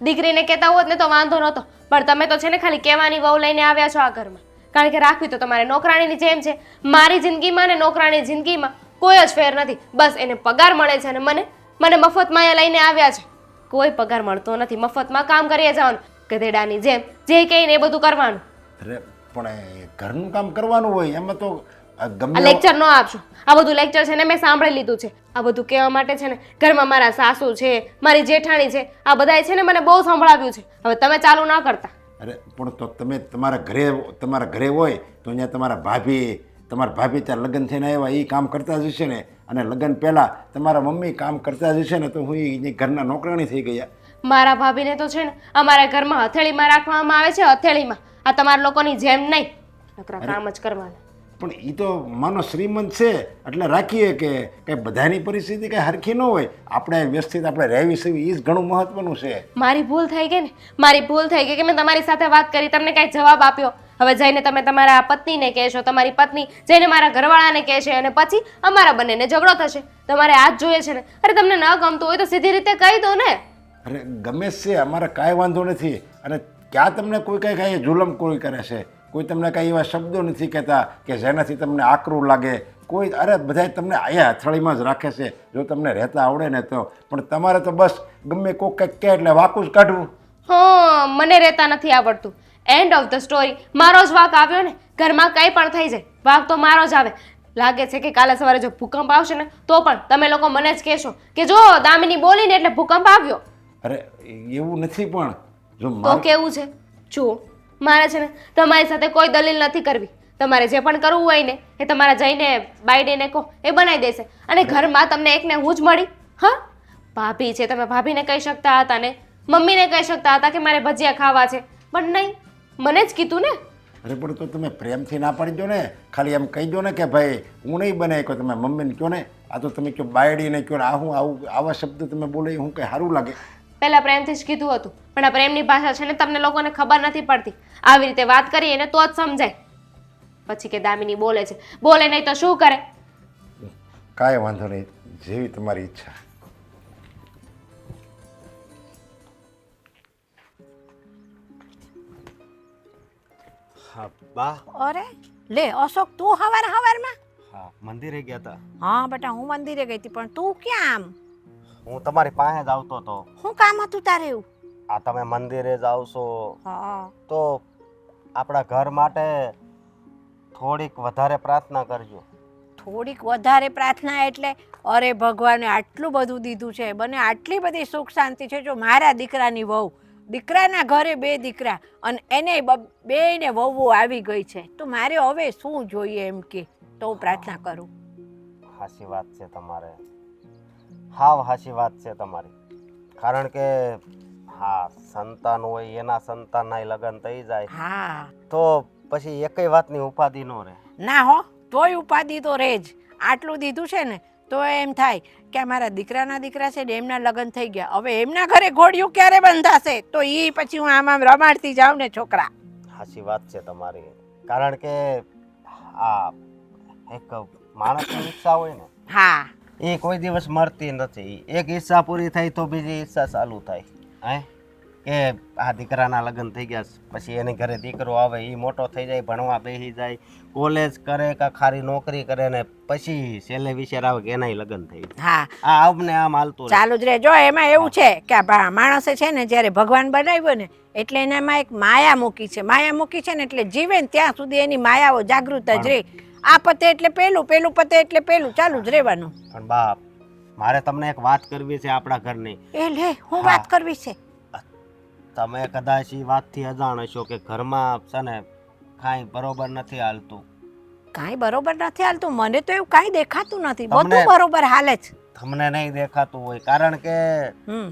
દીકરીને કહેતા હોત ને તો વાંધો નહોતો, પણ તમે તો છે ને ખાલી કહેવાની વહુ લઈને આવ્યા છો આ ઘરમાં. કારણ કે રાખવી તો તમારે નોકરાણીની જેમ છે. મારી જિંદગીમાં ને નોકરાણી જિંદગીમાં કોઈ જ ફેર નથી. બસ એને પગાર મળે છે અને મને મફતમાં અહીંયા લઈને આવ્યા છે. કોઈ પગાર મળતો નથી, મફતમાં કામ કરીએ જવાનું, ગધેડાની જેમ જે કહીને એ બધું કરવાનું. અરે પણ એ ઘરનું કામ કરવાનું હોય એમાં તો આ ગમે લેક્ચર ન આપશો. આ બધું લેક્ચર છે ને મેં સાંભળી લીધું છે. આ બધું કહેવા માટે છે ને ઘરમાં મારા સાસુ છે, મારી જેઠાણી છે, આ બધાય છે ને મને બહુ સંભળાવ્યું છે. હવે તમે ચાલુ ના કરતા. અરે પણ તો તમે તમારા ઘરે હોય તો અહીંયા તમારા ભાભી ત્યાં લગ્ન થઈને આવ્યા એ કામ કરતા જ હશે ને, અને લગ્ન પહેલાં તમારા મમ્મી કામ કરતા જ હશે ને, તો હું એ ઘરના નોકરાણી થઈ ગયા. મારા ભાભીને તો છે ને અમારા ઘરમાં હથેળીમાં રાખવામાં આવે છે, હથેળીમાં. આ તમારા લોકોની જેમ નહીં, નકરા કામ જ કરવાના. પણ એ તો માનો શ્રીમંત છે એટલે રાખીએ કે કંઈ બધાની પરિસ્થિતિ કંઈ હરખી ન હોય, આપણે વ્યવસ્થિત આપણે રહેવી સેવી એ જ ઘણું મહત્વનું છે. મારી ભૂલ થઈ ગઈ ને, મારી ભૂલ થઈ ગઈ કે મેં તમારી સાથે વાત કરી, તમને કાંઈ જવાબ આપ્યો. હવે જઈને તમે તમારા પત્નીને કહેશો, તમારી પત્ની જઈને મારા ઘરવાળાને કહેશે અને પછી અમારા બંનેને ઝઘડો થશે. તમારે આ જ જોઈએ છે ને? અરે તમને ન ગમતું હોય તો સીધી રીતે કહી દો ને. અરે ગમે છે, અમારે કાંઈ વાંધો નથી. અને ક્યાં તમને કોઈ કાંઈ જુલમ કોઈ કરે છે? કોઈ તમને કાંઈ એવા શબ્દો નથી કહેતા કે જેનાથી તમને આકરું લાગે. કોઈ અરે બધાય તમને અહીંયા હથેળીમાં જ રાખે છે જો તમને રહેતા આવડે ને તો. પણ તમારે તો બસ ગમે કોક કંઈક કહે એટલે વાકું જ કાઢવું. હા, મને રહેતા નથી આવડતું. End of the story. મારો જ વાંક આવ્યો ને, ઘરમાં કંઈ પણ થઈ જાય વાંક તો મારો જ આવે. લાગે છે કે કાલે સવારે જો ભૂકંપ આવશે ને તો પણ તમે લોકો મને જ કહેશો કે જો દામિની બોલીને એટલે ભૂકંપ આવ્યો. અરે એવું નથી, પણ જો તો કેવું છે? જુઓ, મારે છે ને તમારી સાથે કોઈ દલીલ નથી કરવી. તમારે જે પણ કરવું હોય ને એ તમારે જઈને બાયડીને કહો, એ બનાવી દેશે. અને ઘરમાં તમને એકને હું જ મળી. હા, ભાભી છે, તમે ભાભીને કહી શકતા હતા ને મમ્મીને કહી શકતા હતા કે મારે ભજીયા ખાવા છે, પણ નહીં, મને જ કીધું ને. અરે પણ તો તમે પ્રેમથી ના પાડી દો ને, ખાલી એમ કહી દો ને કે ભાઈ હું નહીં બનાવી કહો, તમે મમ્મીને કહો ને. આ તો તમે કહો બાયડીને કહો ને, આવા શબ્દ તમે બોલે હું કંઈ સારું લાગે? પહેલા પ્રેમથી જ કીધું હતું, પણ આ પ્રેમની ભાષા છે ને તમને લોકોને ખબર નથી પડતી. આવી રીતે વાત કરીએ ને તો જ સમજાય. પછી કે દામિની બોલે છે, બોલે નહીં તો શું કરે? કાંઈ વાંધો નહીં, જેવી તમારી ઈચ્છા. હા બા. અરે લે અશોક, તું હવારમાં? હા, મંદિરે ગયા હતા. હા બેટા, હું મંદિરે ગઈ હતી, પણ તું ક્યાં આમ? હું તમારી પાસે જ આવતો હતો. શું કામ હતું તારે એવું? આ તમે મંદિરે જ આવશો હા તો આપણા ઘર માટે થોડીક વધારે પ્રાર્થના કરજો. થોડીક વધારે પ્રાર્થના એટલે અરે ભગવાને આટલું બધું દીધું છે, મને આટલી બધી સુખ શાંતિ છે. જો મારા દીકરાની વહુ, દીકરાના ઘરે 2 દીકરા અને એને બેયને વહુઓ આવી ગઈ છે, તો મારે હવે શું જોઈએ એમ કે તો હું પ્રાર્થના કરું. સાચી વાત છે તમારે, હાવ સાચી વાત છે તમારી. કારણ કે હા, સંતાન હોય એના સંતાનના લગ્ન થઈ જાય હા તો પછી એકય વાતની ઉપાધિ ન રહે. ના હો, તોય ઉપાધિ તો રહે જ. આટલું દીધું છે ને તો એમ થાય કે મારા દીકરાના દીકરા છે ને એમના લગ્ન થઈ ગયા, હવે એમના ઘરે ઘોડિયું ક્યારે બંધાશે, તો એ પછી હું આમ રમાડતી જાઉં ને છોકરા. સાચી વાત છે તમારી. કારણ કે આ એક માણસની ઈચ્છા હોય ને હા એ કોઈ દિવસ મરતી નથી. એક ઈચ્છા પૂરી થાય તો બીજી ઈચ્છા ચાલુ થાય. હે કે આ દીકરાના લગ્ન થઈ ગયા, પછી એની ઘરે દીકરો આવે, એ મોટો થઈ જાય, ભણવા બેસી જાય, કોલેજ કરે કે ખારી નોકરી કરે ને પછી છેલ્લે વિચાર આવે કે એનાય લગ્ન થઈ જાય. હા આ આવને આમ હાલતું રહે. ચાલુ જ રહે. જો એમાં એવું છે કે આ માણસે છે ને જ્યારે ભગવાન બનાવ્યો ને એટલે એનામાં એક માયા મૂકી છે. માયા મૂકી છે ને એટલે જીવે ને ત્યાં સુધી એની માયાઓ જાગૃત જ રહે. આ પતે એટલે પેલું, પેલું પતે એટલે પેલું, ચાલુ જ રહેવાનું. પણ બાપ, મારે તમને એક વાત કરવી છે આપણા ઘરની. એ લે, હું વાત કરવી છે. તમે કદાચ એ વાતથી અજાણ હશો કે ઘરમાં છે ને કાંઈ બરોબર નથી હાલતું. કાંઈ બરોબર નથી હાલતું? મને તો એવું કાંઈ દેખાતું નથી, બધું બરોબર હાલે છે. તમને નહીં દેખાતું હોય કારણ કે હમ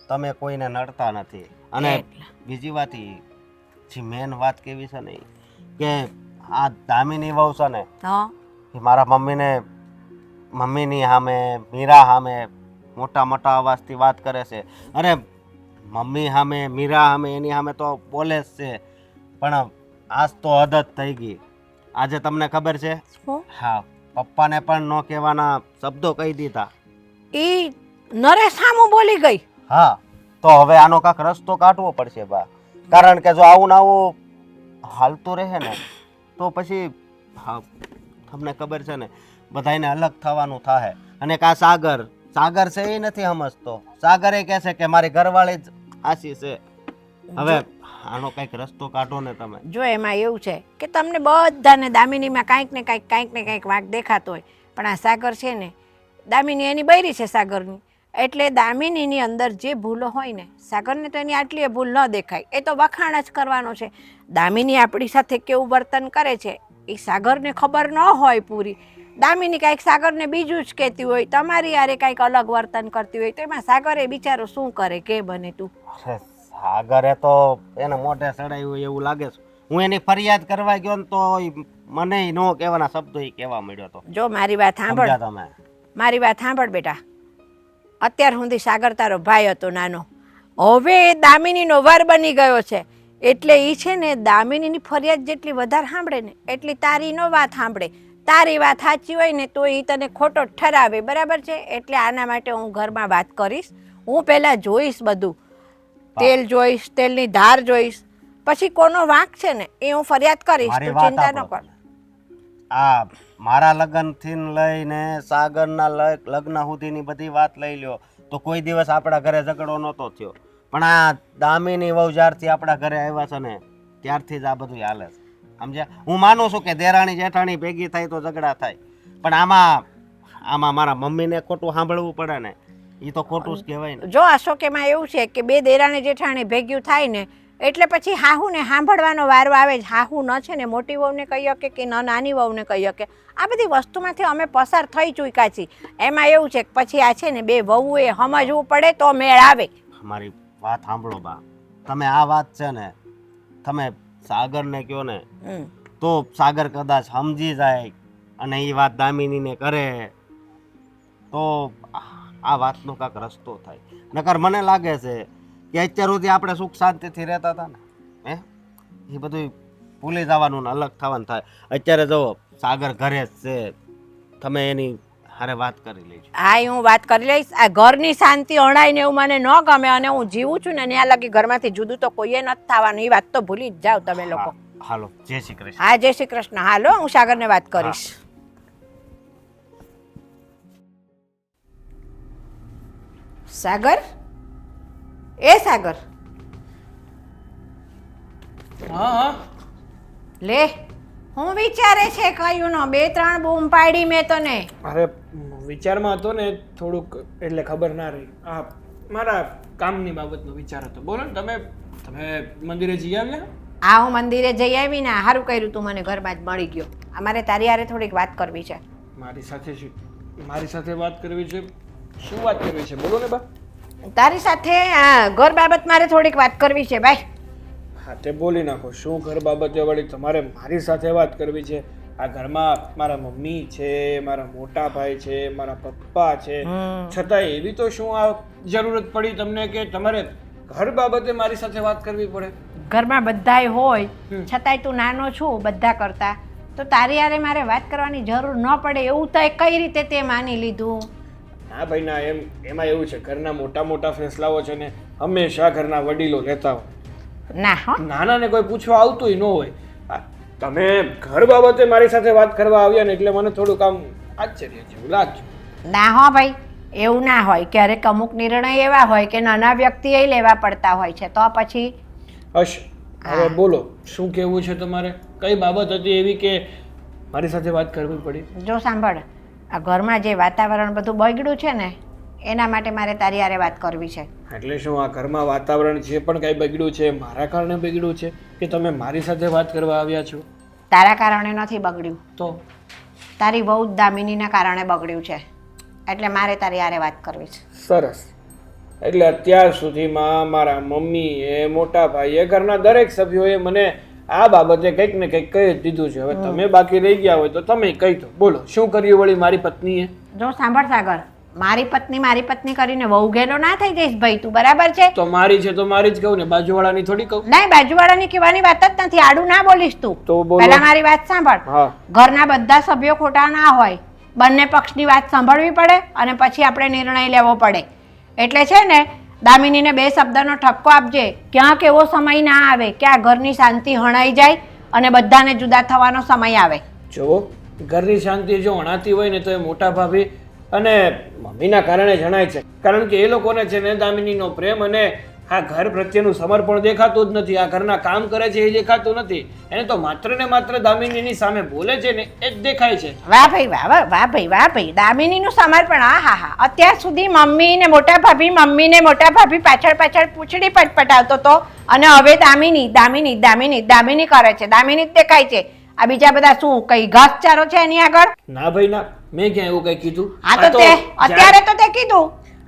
તમે કોઈને નડતા નથી. અને બીજી વાત જે મેન વાત કેવી છે ને કે આ દામિની વહુ છે ને હા એ મારા મમ્મીની સામે, મીરા સામે મોટા મોટા અવાજથી વાત કરે છે. અરે મમ્મી સામે, મીરા સામે, એની સામે તો બોલે જ છે, પણ આજ તો હદ જ થઈ ગઈ. આજે તમને ખબર છે? શું? હા, પપ્પાને પણ ન કહેવાના શબ્દો કહી દીધા. ઈ નરેશ સામું બોલી ગઈ. હા, તો હવે આનો કાંક રસ્તો કાઢવો પડશે બા. કારણ કે જો આવું ને આવું હાલતું રહે ને તો પછી હા, તમને ખબર છે ને બધાને અલગ થવાનું થાય. અને કા સાગર છે એ નથી સમજતો. સાગર એ કહે છે કે મારી ઘરવાળી જ આશી છે. હવે આનો કંઈક રસ્તો કાઢો ને તમે. જો એમાં એવું છે કે તમને બધાને દામિનીમાં કાંઈક ને કાંઈક વાંક દેખાતો હોય, પણ આ સાગર છે ને, દામિની એની બૈરી છે સાગરની, એટલે દામિનીની અંદર જે ભૂલો હોય ને સાગરને તો એની આટલી ભૂલ ન દેખાય. એ તો વખાણ જ કરવાનો છે. દામિની આપણી સાથે કેવું વર્તન કરે છે એ સાગરને ખબર ન હોય પૂરી. દામિની કાંઈક સાગરને બીજું જ કહેતી હોય, તમારી યારે કાંઈક અલગ વર્તન કરતી હોય, તો એમાં સાગરે બિચારો શું કરે કે બને તું? સાગરે તો એને મોઢે ચડાયું હોય એવું લાગે છે. હું એની ફરિયાદ કરવા ગયો ને તો મને ન કહેવાના શબ્દો એ કહેવા મળ્યો તો. જો મારી વાત સાંભળ, સમજ્યા તમે? મારી વાત સાંભળ બેટા. અત્યાર સુધી સાગર તારો ભાઈ હતો નાનો, હવે એ દામિનીનો વર બની ગયો છે, એટલે એ છે ને દામિનીની ફરિયાદ જેટલી વધારે સાંભળે ને એટલી તારી નો વાત સાંભળે. તારી વાત સાચી હોય ને તો એ તને ખોટો ઠરાવે, બરાબર છે? એટલે આના માટે હું ઘરમાં વાત કરીશ. હું પહેલાં જોઈશ બધું, તેલ જોઈશ, તેલની ધાર જોઈશ, પછી કોનો વાંક છે ને એ હું ફરિયાદ કરીશ. મારી તું વાત ચિંતા ન સાંભળો. કર. આ મારા લગ્નથી લઈને સાગરના લગ્ન સુધીની બધી વાત લઈ લ્યો તો કોઈ દિવસ આપણા ઘરે ઝઘડો નહોતો થયો. પણ આ દામિની વહુ જ્યારથી આપણા ઘરે આવ્યા છે ને ત્યારથી જ આ બધું હાલે છે. સમજ્યા? હું માનું છું કે દેરાણી જેઠાણી ભેગી થાય તો ઝઘડા થાય, પણ આમાં મારા મમ્મીને ખોટું સાંભળવું પડે ને એ તો ખોટું જ કહેવાય ને. જો અશોક, એમાં એવું છે કે 2 દેરાણી જેઠાણી ભેગ્યું થાય ને એટલે પછી હાહુને સાંભળવાનો વારો આવે જ. હાહુ ન છે ને મોટી વહુને કહી શકે કે ન નાની વહુને કહી શકે. આ બધી વસ્તુમાંથી અમે પસાર થઈ ચૂક્યા છીએ. એમાં એવું છે કે પછી આ છે ને 2 વહુએ સમજવું પડે તો મેળ આવે. મારી વાત સાંભળો બા, તમે આ વાત છે ને તમે સાગરને કહો ને તો સાગર કદાચ સમજી જાય અને એ વાત દામિનીને કરે તો આ વાતનો કાંક રસ્તો થાય. નકર મને લાગે છે કે અત્યાર સુધી આપણે સુખ શાંતિથી રહેતા હતા ને એ બધું ભૂલી જવાનું ને અલગ થવાનું થાય. અત્યારે જો સાગર ઘરે જ છે, તમે એની હારે વાત કરી લેજો. હા, હું વાત કરી લઈશ. આ ઘરની શાંતિ અણાય ને એવું મને ન ગમે, અને હું જીવું છું ને ત્યાં લગી ઘરમાંથી જુદું તો કોઈએ નથી થવાનું. એ વાત તો ભૂલી જ જાઓ તમે લોકો. હાલો, જય શ્રી કૃષ્ણ. હા, જય શ્રી કૃષ્ણ. હાલો, હું સાગરને વાત કરીશ. સાગર, એ સાગર, હા હા લે હું વિચારે છે કયું નો 2-3 બૂમ પાડી મેં તને. અરે વિચારમાં હતો ને થોડુંક એટલે ખબર ના રહી. આ મારા કામની બાબતનો વિચાર હતો. બોલો ને તમે મંદિરે જઈ આવ્યા? આ હું મંદિરે જઈ આવી ને સારું કર્યું તું મને ઘરમાં જ મળી ગયો. અમારે તારી હારે થોડીક વાત કરવી છે. મારી સાથે વાત કરવી છે? શું વાત કરવી છે? બોલો ને બા. તારી સાથે આ ઘર બાબત મારે થોડીક વાત કરવી છે ભાઈ. હા તે બોલી નાખો. શું ઘર બાબતે વળી તમારે મારી સાથે વાત કરવી છે? આ ઘરમાં મારા મમ્મી છે, મારા મોટા ભાઈ છે, મારા પપ્પા છે, છતાંય એવી તો શું આ જરૂરત પડી તમને કે તમારે ઘર બાબતે મારી સાથે વાત કરવી પડે? ઘરમાં બધાય હોય છતાંય તું નાનો છું બધા કરતા, તો તારી હારે મારે વાત કરવાની જરૂર ન પડે એવું તો કઈ રીતે તે માની લીધું? ના ભાઈ ના, એમાં એવું છે, ઘરના મોટા મોટા ફેસલાઓ છે ને હંમેશા ઘરના વડીલો લેતા હોય. ના હો, નાનાને કોઈ પૂછવા આવતું ન હોય. તમે ઘર બાબતે મારી સાથે વાત કરવા આવ્યા ને એટલે મને થોડુંક આમ આશ્ચર્ય જેવું લાગ્યું. ના હો ભાઈ, એવું ના હોય. ક્યારેક અમુક નિર્ણય એવા હોય કે નાના વ્યક્તિએ લેવા પડતા હોય છે, તો પછી હશ, હવે બોલો શું કહેવું છે તમારે? કઈ બાબત હતી એવી કે મારી સાથે વાત કરવી પડી? જો સાંભળ, આ ઘરમાં જે વાતાવરણ બધું બગડ્યું છે ને એના માટે મારે તારી હારે વાત કરવી છે. એટલે શું આ ઘરમાં વાતાવરણ જે પણ કાંઈ બગડ્યું છે મારા કારણે બગડ્યું છે કે તમે મારી સાથે વાત કરવા આવ્યા છો? તારા કારણે નથી બગડ્યું, તો તારી બહુ દામિનીના કારણે બગડ્યું છે. એટલે મારે તારી હારે વાત કરવી છે. સરસ. એટલે અત્યાર સુધીમાં મારા મમ્મીએ, મોટા ભાઈએ, ઘરના દરેક સભ્યોએ મને આ બાબતે કંઈક ને કંઈક કહી જ દીધું છે. હવે તમે બાકી રહી ગયા હોય તો તમે કહી દો. બોલો શું કર્યું વળી મારી પત્નીએ? જો સાંભળ સાગર, મારી પત્ની કરીને વહુ ગેલો ના થઈ જઈશ ભાઈ, તું બરાબર છે? તો મારી છે તો મારી જ કહું ને, બાજુવાળાની થોડી કહું. નહીં, બાજુવાળાની કહેવાની વાત જ નથી. આડું ના બોલીશ તું. તો બોલો. પહેલા મારી વાત સાંભળ. હા. ઘરના બધા સભ્યો ખોટા ના હોય, બંને પક્ષની વાત સાંભળવી પડે અને પછી આપણે નિર્ણય લેવો પડે. એટલે છે ને, દામિનીને 2 શબ્દનો ઠપકો આપજે. ક્યાંક એવો સમય ના આવે કે આ ઘરની શાંતિ હણાઈ જાય અને બધાને જુદા થવાનો સમય આવે. જુઓ, ઘરની શાંતિ જો અણાતી હોય ને તો એ મોટા ભાભી અને મમ્મીના કારણે જણાય છે. કારણ કે એ લોકોને છે ને દામિનીનો પ્રેમ અને આ ઘર પ્રત્યેનું સમર્પણ દેખાતું જ નથી. આ ઘરના કામ કરે છે એ દેખાતું નથી. એને તો માત્ર ને માત્ર દામિનીની સામે બોલે છે ને એ જ દેખાય છે. વાહ ભાઈ વાહ, વાહ ભાઈ વાહ ભાઈ, દામિનીનું સમર્પણ! હા હા હા. અત્યાર સુધી મમ્મી ને મોટા ભાભી પાછળ પૂંછડી પટપટાવતો હતો અને હવે દામિની કરે છે. દામિની જ દેખાય છે. આ બીજા બધા શું કઈ ઘાસચારો છે એની આગળ? ના ભાઈ ના, મેં ક્યાં એવું કઈ કીધું? હા તો તે અત્યારે તો તે કીધું.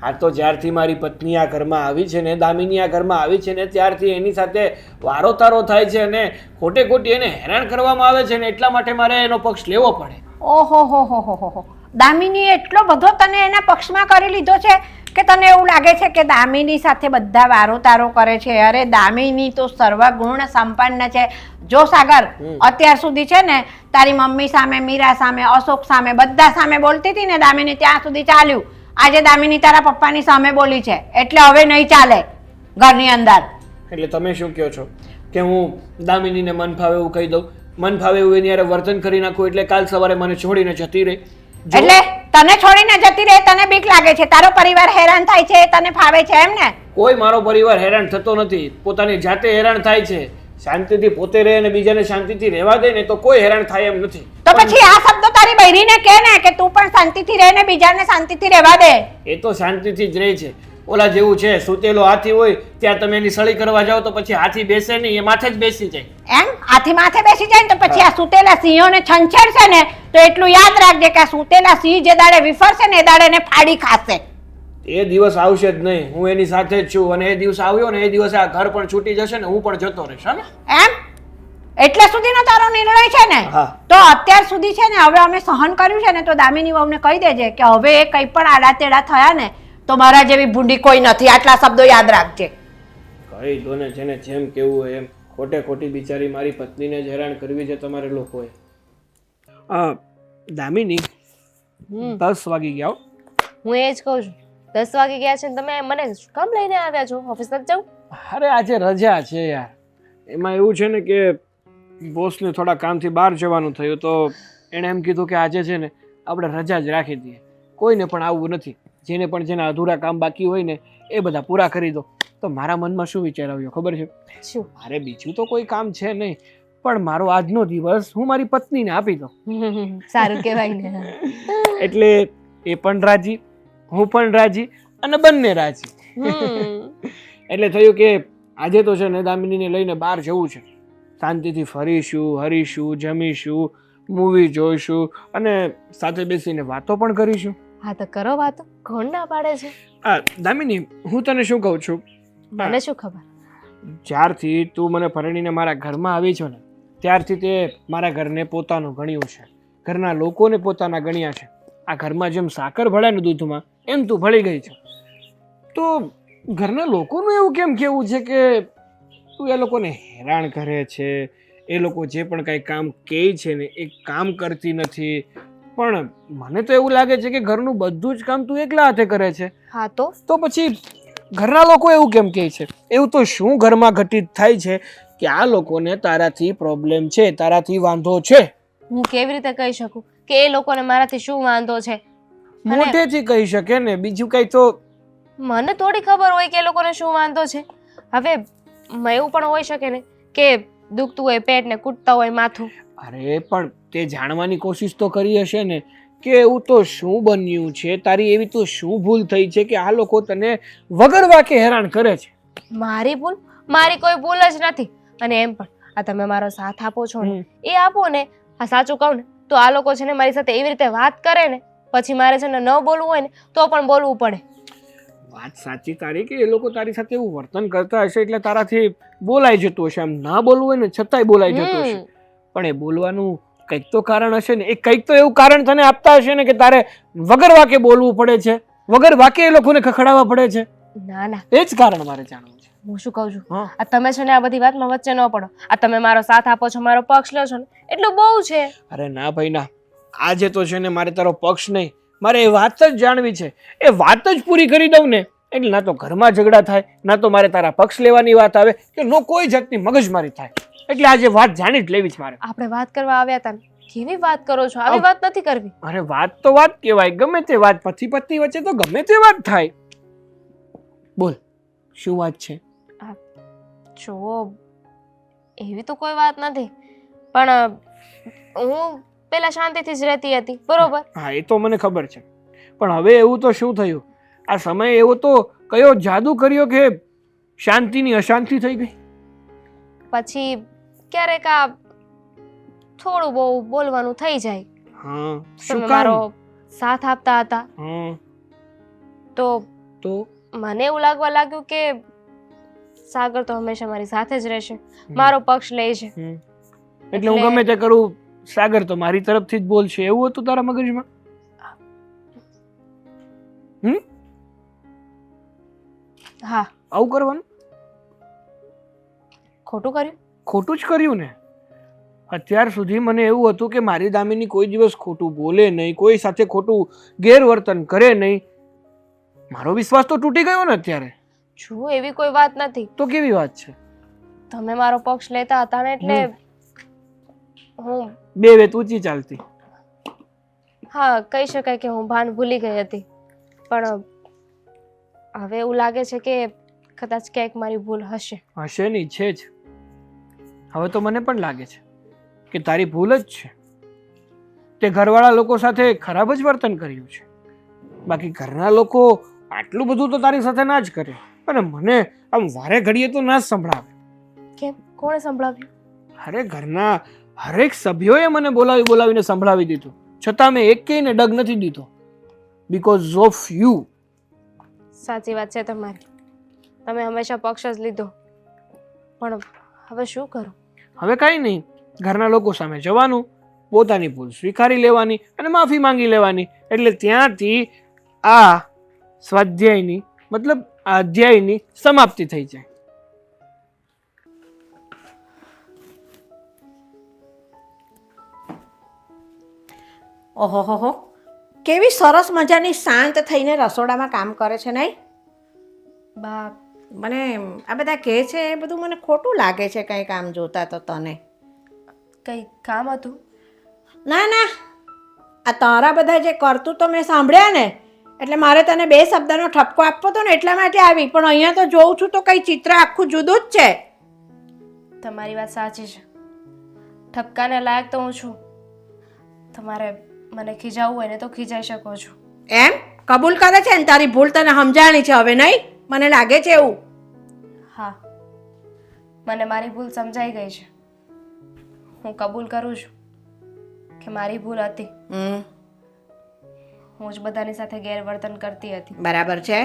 આ તો જ્યારથી મારી પત્ની આ ઘરમાં આવી છે ને, દામિની આ ઘરમાં આવી છે ને, ત્યારથી એની સાથે વારોતારો થાય છે અને ખોટે ખોટી એને હેરાન કરવામાં આવે છે ને, એટલા માટે મારે એનો પક્ષ લેવો પડે. ઓહો હો હો હો હો, દામિનીએ એટલો બધો તને એના પક્ષમાં કરી લીધો છે કે તને એવું લાગે છે કે દામિની સાથે બધા વારોતારો કરે છે? અરે દામિની તો સર્વગુણ સંપન્ન છે. જો સાગર, અત્યાર સુધી છે ને તારી મમ્મી સામે, મીરા સામે, અશોક સામે, બધા સામે બોલતી હતી ને દામિની, ત્યાં સુધી ચાલ્યું. આજે દામિની તારા પપ્પાની સામે બોલી છે એટલે હવે નહીં ચાલે ઘરની અંદર. એટલે તમે શું કહો છો કે હું દામિનીને મન ફાવે એવું કહી દઉં, મન ફાવે એવું એની હારે વર્તન કરી નાખું એટલે કાલ સવારે મને છોડીને જતી રહી? એટલે તને છોડીને જતી રહે તને બીક લાગે છે? તારો પરિવાર હેરાન થાય છે એ તને ફાવે છે એમ ને? કોઈ મારો પરિવાર હેરાન થતો નથી, પોતાની જાતે હેરાન થાય છે. શાંતિથી પોતે રહે અને બીજાને શાંતિથી રહેવા દે ને તો કોઈ હેરાન થાય એમ નથી. તો પછી આ શબ્દો તારી બૈરીને કહે ને કે તું પણ શાંતિથી રહે ને બીજાને શાંતિથી રહેવા દે. એ તો શાંતિથી જ રહે છે. ઓલા જેવું છે, સૂતેલો હાથી હોય ત્યાં તમે એની સળી કરવા જાઓ તો પછી હાથી બેસે નહીં, એ માથે જ બેસી જાય. એમ હાથી માથે બેસી જાય ને તો પછી આ સૂતેલા સિંહોને છંછેડશે ને તો એટલું યાદ રાખજે કે આ સૂતેલા સિંહ જે દાડે વિફરશે ને એ દાડે એને ફાડી ખાશે. એ દિવસ આવશે જ નહીં. હું એની સાથે જ છું અને એ દિવસ આવ્યો ને એ દિવસે આ ઘર પણ છૂટી જશે ને હું પણ જતો રહીશ. હા ને? એમ એટલે સુધીનો તારો નિર્ણય છે ને? હા. તો અત્યાર સુધી છે ને હવે અમે સહન કર્યું છે ને, તો દામિની વહુને કહી દેજે કે હવે એ કંઈ પણ આડાતેડા થયા ને તો મારા જેવી ભૂંડી કોઈ નથી. આટલા શબ્દો યાદ રાખજે. કહી દો ને, જેને જેમ કેવું હોય એમ. ખોટે ખોટી બિચારી મારી પત્નીને જ હેરાન કરવી છે તમારે લોકોએ. દામિની, 10 વાગી ગયા હો. હું એ જ કહું છું, 10 વાગી ગયા છે ને તમે મને શું કામ લઈને આવ્યા છો? ઓફિસ તક જાઉં? અરે આજે રજા છે યાર. એમાં એવું છે ને કે બોસને થોડા કામથી બહાર જવાનું થયું તો એણે એમ કીધું કે આજે છે ને આપણે રજા જ રાખી દઈએ. કોઈને પણ આવવું નથી. જેને પણ જેના અધૂરા કામ બાકી હોય ને એ બધા પૂરા કરી દો. તો મારા મનમાં શું વિચાર આવ્યો ખબર છે? શું? મારે બીજું તો કોઈ કામ છે નહીં, પણ મારો આજનો દિવસ હું મારી પત્નીને આપી દઉં. સારું કહેવાય ને. એટલે એ પણ રાજી, હું પણ રાજી અને બંને રાજી. એટલે થયું કે આજે તો છે ને દામિનીને લઈને બહાર જવું છે. શાંતિથી ફરીશું, હરીશું, જમીશું, મૂવી જોઈશું અને સાથે બેસીને વાતો પણ કરીશું. હા તો કરો વાતો, કોણ ના પાડે છે? દામિની, હું તને શું કહું છું, મને શું ખબર. જ્યારથી તું મને પરણીને મારા ઘરમાં આવી છો ને ત્યારથી તે મારા ઘરને પોતાનું ગણ્યું છે, ઘરના લોકોને પોતાના ગણ્યા છે. આ ઘરમાં જેમ સાકર ભળે ને દૂધમાં એમ તું ભળી ગઈ છે. તો ઘરના લોકોનું એવું કેમ કહેવું છે કે તું એ લોકોને હેરાન કરે છે, એ લોકો જે પણ કાંઈ કામ કહે છે ને એ કામ કરતી નથી? પણ મને તો એવું લાગે છે કે ઘરનું બધું જ કામ તું એકલા હાથે કરે છે. હા તો પછી ઘરના લોકો એવું કેમ કહે છે? એવું તો શું ઘરમાં ઘટિત થાય છે કે આ લોકોને તારાથી પ્રોબ્લેમ છે, તારાથી વાંધો છે? હું કેવી રીતે કહી શકું કે એ લોકોને મારાથી શું વાંધો છે? મોઢેથી કહી શકે ને, બીજું કઈ તો મને થોડી ખબર હોય કે એ લોકોને શું વાંધો છે. હવે એવું પણ હોઈ શકે ને કે દુખતું હોય પેટ ને કૂટતા હોય માથું. અરે પણ તે જાણવાની કોશિશ તો કરી હશે ને કે એવું તો શું બન્યું છે, તારી એવી તો શું ભૂલ થઈ છે કે આ લોકો તને વગર વાકે હેરાન કરે છે? મારી ભૂલ? મારી કોઈ ભૂલ જ નથી. અને એમ પણ આ તમે મારો સાથ આપો છો ને એ આપો ને, આ સાચું કહું ને તો આ લોકો છે ને મારી સાથે એવી રીતે વાત કરે ને પછી મારે છે ને ન બોલવું હોય ને તો પણ બોલવું પડે. વાત સાચી તારી કે એ લોકો તારી સાથે એવું વર્તન કરતા હશે એટલે તારાથી બોલાઈ જતું હશે. આમ ના બોલવું હોય ને છતાંય બોલાઈ જતું હશે. પણ એ બોલવાનું કંઈક તો કારણ હશે ને. એ કંઈક તો એવું કારણ તને આપતા હશે ને કે તારે વગર વાકે બોલવું પડે છે, વગર વાકે એ લોકોને ખખડાવવા પડે છે. ના ના, એ જ કારણ મારે જાણવું છે. હું શું કહું છું, આ તમે છે ને આ બધી વાતમાં વચ્ચે ન પડો. આ તમે મારો સાથ આપો છો, મારો પક્ષ લો છો ને એટલું બહુ છે. અરે ના ભાઈ ના, આજે તો છે ને મારે તારો પક્ષ નહીં, મારે એ વાત જ જાણવી છે. એ વાત જ પૂરી કરી દઉં ને એટલે ના તો ઘરમાં ઝઘડા થાય, ના તો મારે તારા પક્ષ લેવાની વાત આવે કે નો કોઈ જાતની મગજમારી થાય. એટલે આજે વાત જાણી જ લેવી છે મારે. આપણે વાત કરવા આવ્યા હતા ને, કેવી વાત કરો છો? આવી વાત નથી કરવી. અરે વાત તો વાત કહેવાય, ગમે તે વાત, પતિ પત્ની વચ્ચે તો ગમે તે વાત થાય. બોલ શું વાત છે? જો એવી તો કોઈ વાત નથી, પણ હું પેલા શાંતિથી જ રહેતી હતી, બરોબર? હા એ તો મને ખબર છે, પણ હવે એવું તો શું થયું? આ સમય એવો તો કયો જાદુ કર્યો કે શાંતિની અશાંતિ થઈ ગઈ? પછી ક્યારેક આ થોડું બહુ બોલવાનું થઈ જાય. હા તમે શું મારો કામ? સાથ આપતા હતા તો મને એવું લાગવા લાગ્યું કે સાગર તો હંમેશા મારી સાથે જ રહેશે, મારો પક્ષ લે છે. એટલે હું ગમે તે કરું સાગર તો મારી તરફથી જ બોલશે, એવું હતું તારા મગજમાં? હા. આવું કરવાનું? ખોટું કર્યું? ખોટું જ કર્યું ને. અત્યાર સુધી મને એવું હતું કે મારી દામિની કોઈ દિવસ ખોટું બોલે નહીં, કોઈ સાથે ખોટું ગેરવર્તન કરે નહીં. મારો વિશ્વાસ તો તૂટી ગયો ને અત્યારે. જો એવી કોઈ વાત નથી. તો કેવી વાત છે? તમે મારો પક્ષ લેતા હતા ને એટલે હું બે વેત ઊંચી ચાલતી. હા કહી શકાય કે હું ભાન ભૂલી ગઈ હતી, પણ હવે એવું લાગે છે કે કદાચ ક્યાંક મારી ભૂલ હશે. હશે નહીં, છે જ. હવે તો મને પણ લાગે છે કે તારી ભૂલ જ છે. તે ઘરવાળા લોકો સાથે ખરાબ જ વર્તન કર્યું છે. બાકી ઘરના લોકો આટલું બધું તો તારી સાથે ના જ કરે, અને મને આમ વારે ઘડીએ તો ના જ સંભળાવે. કેમ? કોણે સંભળાવ્યું? અરે ઘરના હરેક સભ્યોએ મને બોલાવીને સંભળાવી દીધું, છતાં મેં એકેયને ડગ નથી દીધો. Because of you. સાચી વાત છે તમારી, તમે હંમેશા પક્ષ જ લીધો, પણ હવે શું કરું? હવે કાંઈ નહીં, ઘરના લોકો સામે જવાનું, પોતાની ભૂલ સ્વીકારી લેવાની અને માફી માંગી લેવાની. એટલે ત્યાંથી આ સ્વાધ્યાયની મતલબ આ અધ્યાયની સમાપ્તિ થઈ જાય. ઓહો, કેવી સરસ મજાની શાંત થઈને રસોડામાં કામ કરે છે નહીં? બા મને આ બધા કહે છે એ બધું મને ખોટું લાગે છે કંઈ કામ જોતા તો તને. કંઈ કામ હતું? ના, આ તારા બધા જે કરતું તો મેં સાંભળ્યા ને એટલે મારે તને 2 શબ્દનો ઠપકો આપવો હતો ને એટલા માટે આવી, પણ અહીંયા તો જોઉં છું તો કંઈ ચિત્ર આખું જુદું જ છે. તમારી વાત સાચી છે, ઠપકાને લાયક તો હું છું. તમારે મને ખીજાવવું હોય ને તો ખીજાઈ શકો છો. એમ કબૂલ કરે છે ને તારી ભૂલ તને સમજાણી છે હવે નહીં? મને લાગે છે એવું. હા, મને મારી ભૂલ સમજાઈ ગઈ છે. હું કબૂલ કરું છું કે મારી ભૂલ હતી. હું જ બધાની સાથે ગેરવર્તન કરતી હતી. બરાબર છે.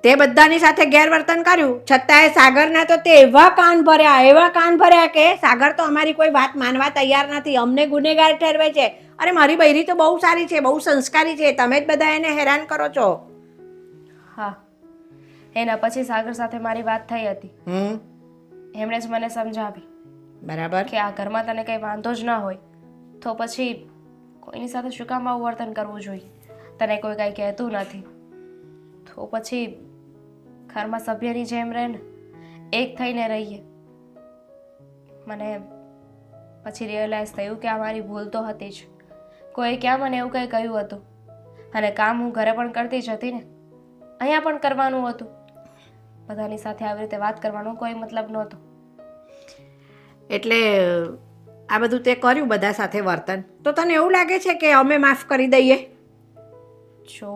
તે બધાની સાથે ગેરવર્તન કર્યું છતાંય સાગરના તો તે એવા કાન ભર્યા કે સાગર તો અમારી કોઈ વાત માનવા તૈયાર નથી, અમને ગુનેગાર ઠેરવે છે. અરે મારી બૈરી તો બહુ સારી છે, બહુ સંસ્કારી છે, તમે જ બધા એને હેરાન કરો છો. હા, એના પછી સાગર સાથે મારી વાત થઈ હતી. એમણે જ મને સમજાવી બરાબર કે આ ઘરમાં તને કંઈ વાંધો જ ના હોય તો પછી કોઈની સાથે શું કામ આવું વર્તન કરવું જોઈએ? તને કોઈ કાંઈ કહેતું નથી તો પછી ઘરમાં સભ્યની જેમ રહે ને, એક થઈને રહીએ. મને પછી રિયલાઇઝ થયું કે આ મારી ભૂલ તો હતી જ. કોઈ ક્યાં મને એવું કંઈ કહ્યું હતું, અને કામ હું ઘરે પણ કરતી જ હતી ને, અહીંયા પણ કરવાનું હતું. બધાની સાથે આવી રીતે વાત કરવાનો કોઈ મતલબ નહોતો. એટલે આ બધું તે કર્યું બધા સાથે વર્તન, તો તને એવું લાગે છે કે અમે માફ કરી દઈએ? જો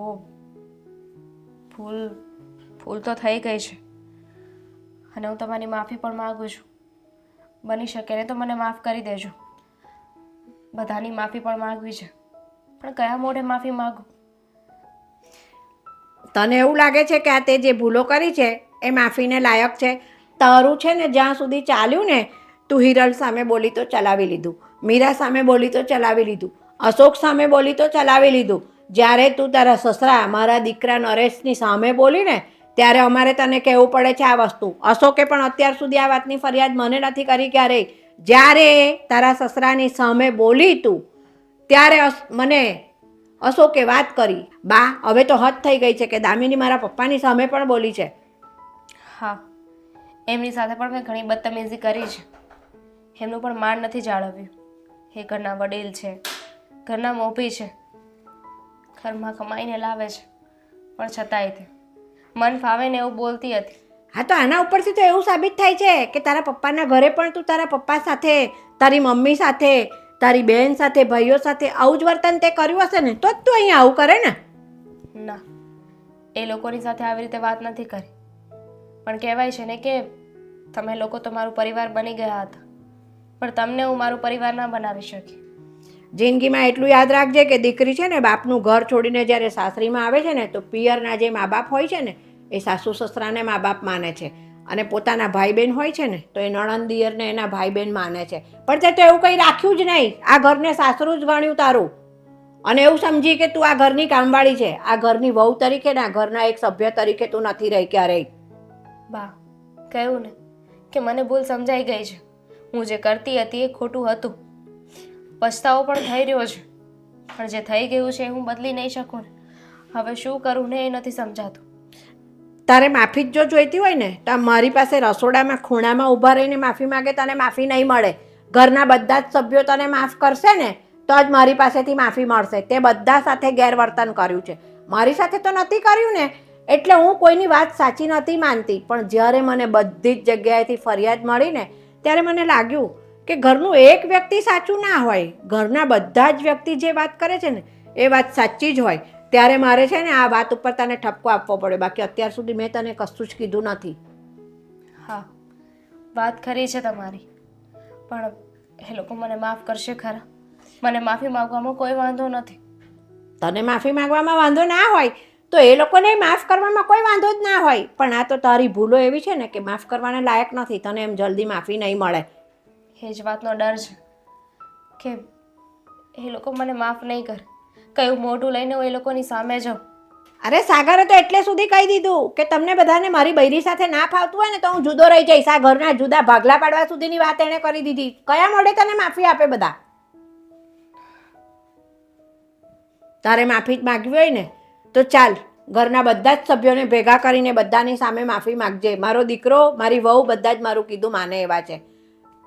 ભૂલ તો થઈ ગઈ છે અને હું તમારી માફી પણ માગું છું. બની શકે ને તો મને માફ કરી દેજો. બધાની માફી પણ માગવી છે, પણ કયા મોઢે માફી માગું? તને એવું લાગે છે કે આ તે જે ભૂલો કરી છે એ માફીને લાયક છે? તારું છે ને જ્યાં સુધી ચાલ્યું ને, તું હિરલ સામે બોલી તો ચલાવી લીધું, મીરા સામે બોલી તો ચલાવી લીધું, અશોક સામે બોલી તો ચલાવી લીધું. જ્યારે તું તારા સસરા મારા દીકરા નરેશની સામે બોલી ને, ત્યારે અમારે તને કહેવું પડે છે આ વસ્તુ. અશોકે પણ અત્યાર સુધી આ વાતની ફરિયાદ મને નથી કરી ક્યારેય. જ્યારે તારા સસરાની સામે બોલી તું, ત્યારે મને અશોકે વાત કરી, બા હવે તો હદ થઈ ગઈ છે કે દામિની મારા પપ્પાની સામે પણ બોલી છે. હા, એમની સાથે પણ મેં ઘણી બદતમીઝી કરી છે. એમનું પણ માન નથી જાળવ્યું. એ ઘરના વડીલ છે, ઘરના મોભી છે, ઘરમાં કમાઈને લાવે છે, પણ છતાંય તે મન ફાવે ને એવું બોલતી હતી. હા, તો આના ઉપરથી તો એવું સાબિત થાય છે કે તારા પપ્પાના ઘરે પણ તું તારા પપ્પા સાથે, તારી મમ્મી સાથે, તારી બહેન સાથે, ભાઈઓ સાથે આવું જ વર્તન તે કર્યું હશે ને, તો જ તું અહીંયા આવું કરે ને. ના, એ લોકોની સાથે આવી રીતે વાત નથી કરી. પણ કહેવાય છે ને કે તમે લોકો તો મારું પરિવાર બની ગયા હતા, પણ તમને હું મારું પરિવાર ના બનાવી શકી. જિંદગીમાં એટલું યાદ રાખજે કે દીકરી છે ને બાપનું ઘર છોડીને જ્યારે સાસરીમાં આવે છે ને, તો પિયરના જે મા બાપ હોય છે ને એ સાસુ સસરાને મા બાપ માને છે, અને પોતાના ભાઈ બહેન હોય છે ને તો એ નણંદ દિયરને એના ભાઈ બહેન માને છે. પણ તે તો એવું કંઈ રાખ્યું જ નહીં. આ ઘરને સાસરું જ ગણ્યું તારું, અને એવું સમજી કે તું આ ઘરની કામવાળી છે. આ ઘરની વહુ તરીકે ને આ ઘરના એક સભ્ય તરીકે તું નથી રહી ક્યારેય. બા, કહ્યું ને કે મને ભૂલ સમજાઈ ગઈ છે. હું જે કરતી હતી એ ખોટું હતું. પછતાવો પણ થઈ રહ્યો છે, પણ જે થઈ ગયું છે એ હું બદલી નહીં શકું ને. હવે શું કરું ને એ નથી સમજાતું. તારે માફી જ જો જોઈતી હોય ને તો મારી પાસે રસોડામાં ખૂણામાં ઊભા રહીને માફી માગે, તને માફી નહીં મળે. ઘરના બધા જ સભ્યો તને માફ કરશે ને તો જ મારી પાસેથી માફી મળશે. તે બધા સાથે ગેરવર્તન કર્યું છે, મારી સાથે તો નથી કર્યું ને, એટલે હું કોઈની વાત સાચી નથી માનતી. પણ જ્યારે મને બધી જ જગ્યાએથી ફરિયાદ મળી ને, ત્યારે મને લાગ્યું કે ઘરનું એક વ્યક્તિ સાચું ના હોય, ઘરના બધા જ વ્યક્તિ જે વાત કરે છે ને એ વાત સાચી જ હોય. ત્યારે મારે છે ને આ વાત ઉપર તને ઠપકો આપવો પડ્યો. બાકી અત્યાર સુધી મેં તને કશું જ કીધું નથી. હા, વાત ખરી છે તમારી, પણ એ લોકો મને માફ કરશે ખરા? મને માફી માંગવામાં કોઈ વાંધો નથી. તને માફી માંગવામાં વાંધો ના હોય તો એ લોકોને માફ કરવામાં કોઈ વાંધો જ ના હોય. પણ આ તો તારી ભૂલો એવી છે ને કે માફ કરવાને લાયક નથી. તને એમ જલ્દી માફી નહીં મળે. એ જ વાતનો ડર છે કે એ લોકો મને માફ નહીં કરે. કયું મોઢું લઈને હું એ લોકોની સામે જાઉં? અરે સાગરે તો એટલે સુધી કહી દીધું કે તમને બધાને મારી બૈરી સાથે ના ફાવતું હોય ને તો હું જુદો રહી જઈશ. આ ઘરના જુદા ભાગલા પાડવા સુધીની વાત એણે કરી દીધી. કયા મોઢે તને માફી આપે બધા? તારે માફી જ માગવી હોય ને તો ચાલ, ઘરના બધા જ સભ્યોને ભેગા કરીને બધાની સામે માફી માગજે. મારો દીકરો, મારી વહુ બધા જ મારું કીધું માને એવા છે.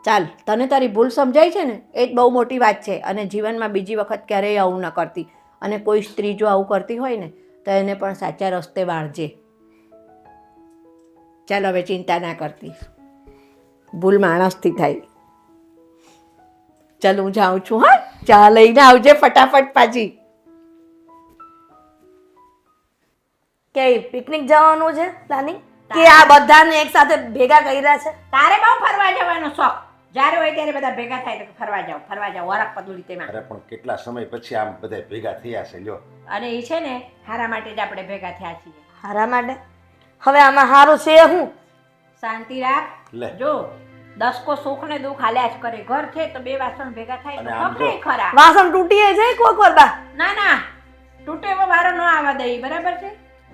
ચાલ, તને તારી ભૂલ સમજાય છે ને એ જ બહુ મોટી વાત છે. અને જીવનમાં બીજી વખત ક્યારેય આવું ન કરતી. અને કોઈ સ્ત્રી જો આવું કરતી હોય ને તો એને પણ સાચા રસ્તે વાળજે. ચાલ, હવે ચિંતા ના કરતી. ભૂલ માણસથી થાય. ચાલ હું જાઉં છું. હા, ચા લઈને આવજે ફટાફટ પાછી. કે પિકનિક જવાનું છે પ્લાનિંગ કે આ બધાને એક સાથે ભેગા કર્યા છે? તારે બહુ ફરવા જવાનો શોખ. જ્યારે હોય ત્યારે બધા ભેગા થાય તો ફરવા જાવ વરખ પદુડી તેમાં. અરે પણ કેટલા સમય પછી આમ બધા ભેગા થયા છે લ્યો. અને એ છે ને હારા માટે જ આપણે ભેગા થયા છીએ. હારા માટે? હવે આમાં હારું છે હું? શાંતિ રાખ. લે. જો દસકો સુખ ને દુઃખ હાલ્યા જ કરે. ઘર છે તો બે વાસણ ભેગા થાય અને તો આમ ખપરે જો. ખરા. વાસણ તૂટીએ જાય કોક વાર બા. ના ના, તૂટે એવો વારો ન આવવા દઈ. બરાબર છે?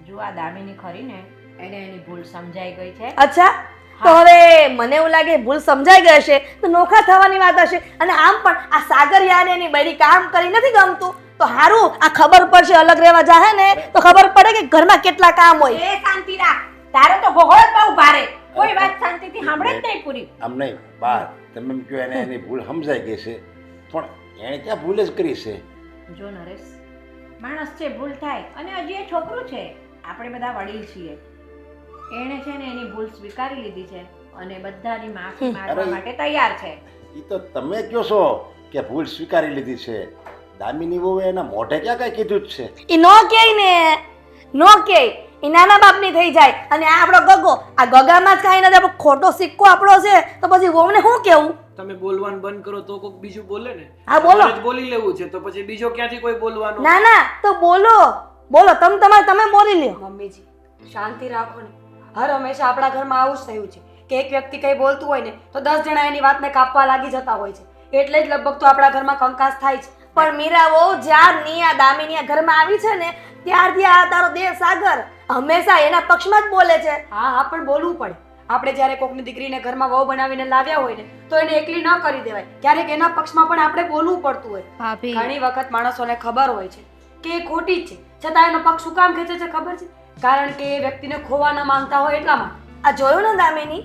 જો આ દામિની ખરી ને એને એની ભૂલ સમજાઈ ગઈ છે. અચ્છા, તો હવે મને એવું લાગે ભૂલ સમજાઈ ગઈ હશે તો નોખા થવાની વાત હશે. અને આમ પણ આ સાગર યાર એની બૈરી કામ કરી નથી ગમતું તો હારું આ ખબર પડશે. અલગ રહેવા જાહે ને તો ખબર પડે કે ઘરમાં કેટલા કામ હોય. એ શાંતિ રાખ. તારો તો ગોહળ જ બહુ ભારે. કોઈ વાત શાંતિથી સાંભળે જ નહીં પૂરી. આમ નહીં બા, તમે એમ કહો એને એની ભૂલ સમજાઈ ગઈ છે, પણ એણે ક્યાં ભૂલ જ કરી છે? જો નરેશ, માણસ છે ભૂલ થાય. અને હજી એ છોકરું છે, આપણે બધા વડીલ છીએ. એણે છે ને એની ભૂલ સ્વીકારી લીધી છે અને બધાની માફી માંગવા અરે. માટે તૈયાર છે. એ તો તમે કહો છો કે ભૂલ સ્વીકારી લીધી છે. દામિની વહુએ એના મોઢે ક્યાં કાંઈ કીધું જ છે? ઈ નો કેય ને, નો કેય. ઈ નાના બાપની થઈ જાય. અને આ આપણો ગગો, આ ગગામાં જ કાંઈ નથી. આપણો ખોટો સિક્કો આપણો છે તો પછી વહુને શું કેવું? તમે બોલવાનું બંધ કરો તો કોઈક બીજું બોલે ને. હા, બોલો. તમારે જ બોલી લેવું છે તો પછી બીજો ક્યાંથી કોઈ બોલવાનું? ના ના, તો બોલો બોલો, તમે બોલી લ્યો. મમ્મીજી શાંતિ રાખો ને. હર હંમેશા આપણા ઘરમાં આવું જ થયું છે કે એક વ્યક્તિ કંઈ બોલતું હોય ને તો 10 જણા એની વાતને કાપવા લાગી જતા હોય છે. એટલે જ લગભગ તો આપણા ઘરમાં કંકાસ થાય છે. પણ મીરા વહુ જ્યારની આ દામિની આ ઘરમાં આવી છે ને ત્યારથી આ તારો દેવ સાગર હંમેશા એના પક્ષમાં જ બોલે છે. હા હા, પણ બોલવું પડે. આપણે જ્યારે કોકની દીકરીને ઘરમાં વહુ બનાવીને લાવ્યા હોય ને તો એને એકલી ન કરી દેવાય. ક્યારેક એના પક્ષમાં પણ આપણે બોલવું પડતું હોય. ભાભી ઘણી વખત માણસોને ખબર હોય છે કે એ ખોટી જ છે, છતાં એનો પક્ષ શું કામ ખેંચે છે ખબર છે? કારણ કે એ વ્યક્તિને ખોવા ન માંગતા હોય એટલા માટે. આ જોયું ને દામિની,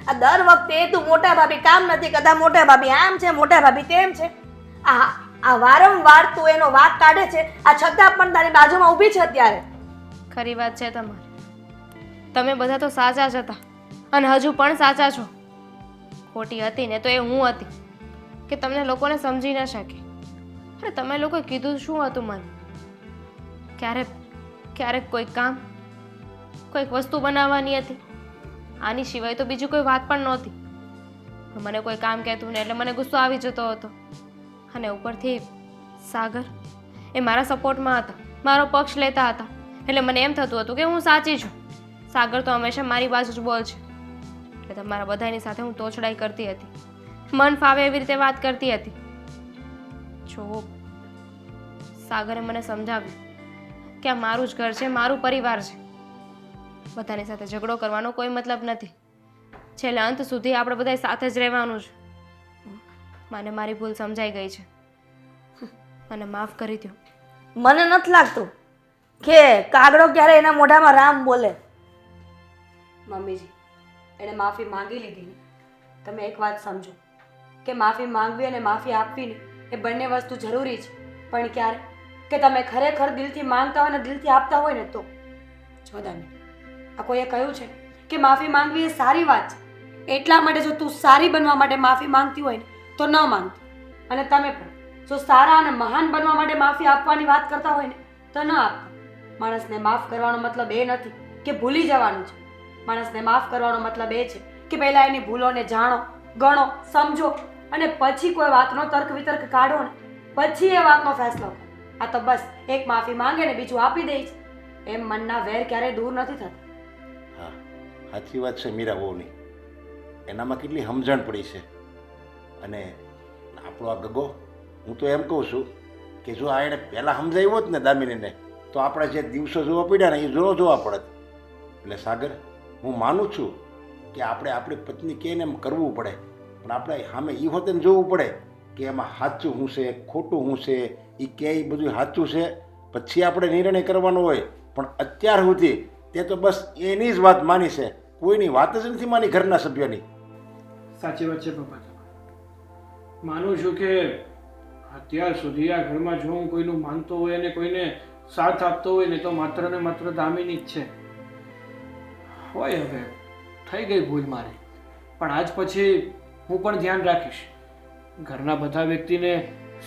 આ દર વખતે તું મોટા ભાભી કામ નથી કરતા, મોટા ભાભી આમ છે, મોટા ભાભી તેમ છે. આ વારંવાર તું એનો વાક કાઢે છે, આ છતાં પણ તારી બાજુમાં ઊભી છે અત્યારે. ખરી વાત છે તમારી. તમે બધા તો સાચા જ હતા અને હજુ પણ સાચા છો. ખોટી હતી ને તો એ હું હતી કે તમને લોકોને સમજી ન શકી. અરે તમે લોકોએ કીધું શું હતું મને? ક્યારેક કોઈક કામ, કોઈક વસ્તુ બનાવવાની હતી. આની સિવાય તો બીજું કોઈ વાત પણ નહોતી. મને કોઈ કામ કહેતું ને એટલે મને ગુસ્સો આવી જતો હતો. અને ઉપરથી સાગર એ મારા સપોર્ટમાં હતા, મારો પક્ષ લેતા હતા. એટલે મને એમ થતું હતું કે હું સાચી છું. સાગર તો હંમેશા મારી બાજુ જ બોલ છે. એટલે તમારા બધાની સાથે હું તોછડાઈ કરતી હતી, મન ફાવે એવી રીતે વાત કરતી હતી. જો સાગરે મને સમજાવ્યું કે આ મારું જ ઘર છે, મારું પરિવાર છે. બધાની સાથે ઝઘડો કરવાનો કોઈ મતલબ નથી. છેલ્લે અંત સુધી આપણે બધા સાથે જ રહેવાનું છે. મને મારી ભૂલ સમજાઈ ગઈ છે. મને માફ કરી દો. મને નથી લાગતું કે કાગડો ક્યારે એના મોઢામાં રામ બોલે. મમ્મીજી એણે માફી માંગી લીધી ને. તમે એક વાત સમજો કે માફી માંગવી અને માફી આપવી ને એ બંને વસ્તુ જરૂરી છે. પણ ક્યારે કે તમે ખરેખર દિલથી માંગતા હોય ને દિલથી આપતા હોય ને તો. જો દામી, આ કોઈએ કહ્યું છે કે માફી માંગવી એ સારી વાત છે. એટલા માટે જો તું સારી બનવા માટે માફી માંગતી હોય ને તો ન માંગતી. અને તમે પણ જો સારા અને મહાન બનવા માટે માફી આપવાની વાત કરતા હોય ને તો ન આપતા. માણસને માફ કરવાનો મતલબ એ નથી કે ભૂલી જવાનું છે. માણસને માફ કરવાનો મતલબ એ છે કે પહેલાં એની ભૂલોને જાણો, ગણો, સમજો અને પછી કોઈ વાતનો તર્ક વિતર્ક કાઢો ને પછી એ વાતનો ફેસલો કરો. આ તો બસ એક માફી માંગે ને બીજું આપી દે છે. એમ મનના વેર ક્યારેય દૂર નથી થતા. હા, સાચી વાત છે મીરા વહુની. એનામાં કેટલી સમજણ પડી છે. અને આપણો આ ગગો, હું તો એમ કહું છું કે જો આ એણે પહેલાં સમજાવ્યો હોત ને દામિનીને તો આપણે જે દિવસો જોવા પડ્યા ને એ જોવા પડત. એટલે સાગર, હું માનું છું કે આપણે આપણી પત્ની કહીને એમ કરવું પડે, પણ આપણે સામે એ હોતે જોવું પડે કે એમાં સાચું શું છે, ખોટું શું છે, એ કે એ બધું સાચું છે પછી આપણે નિર્ણય કરવાનો હોય. પણ અત્યાર સુધી તે તો બસ એની જ વાત માની છે, કોઈની વાત જ નથી માની ઘરના સભ્યોની. સાચી વાત છે પપ્પા. માનું છું કે અત્યાર સુધી આ ઘરમાં જો હું કોઈનું માનતો હોય અને કોઈને સાથ આપતો હોય ને તો માત્ર ને માત્ર દામિની જ છે. હોય હવે થઈ ગઈ ભૂલ મારી, પણ આજ પછી હું પણ ધ્યાન રાખીશ. ઘરના બધા વ્યક્તિને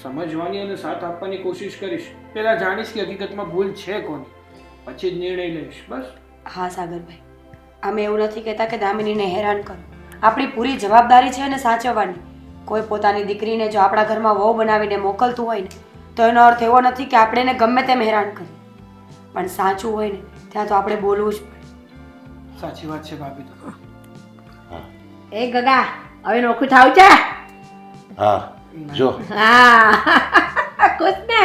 સમજવાની અને સાથ આપવાની કોશિશ કરીશ. પહેલા જાણીશ કે હકીકતમાં ભૂલ છે કોની, પછી જ નિર્ણય લઈશ. બસ. હા સાગરભાઈ, અમે એવું નથી કહેતા કે દામિનીને હેરાન કરો. આપણી પૂરી જવાબદારી છે એને સાચવવાની. કોઈ પોતાની દીકરીને જો આપણા ઘરમાં વહુ બનાવીને મોકલતું હોય ને તો એનો અર્થ એવો નથી કે આપણે એને ગમે તેમ હેરાન કરીએ. પણ સાચું હોય ને ત્યાં તો આપણે બોલવું જ પડે. સાચી વાત છે ભાભી. તો એ ગગા હવે નોખું થાવ છે. હા જો હા ખુશ ને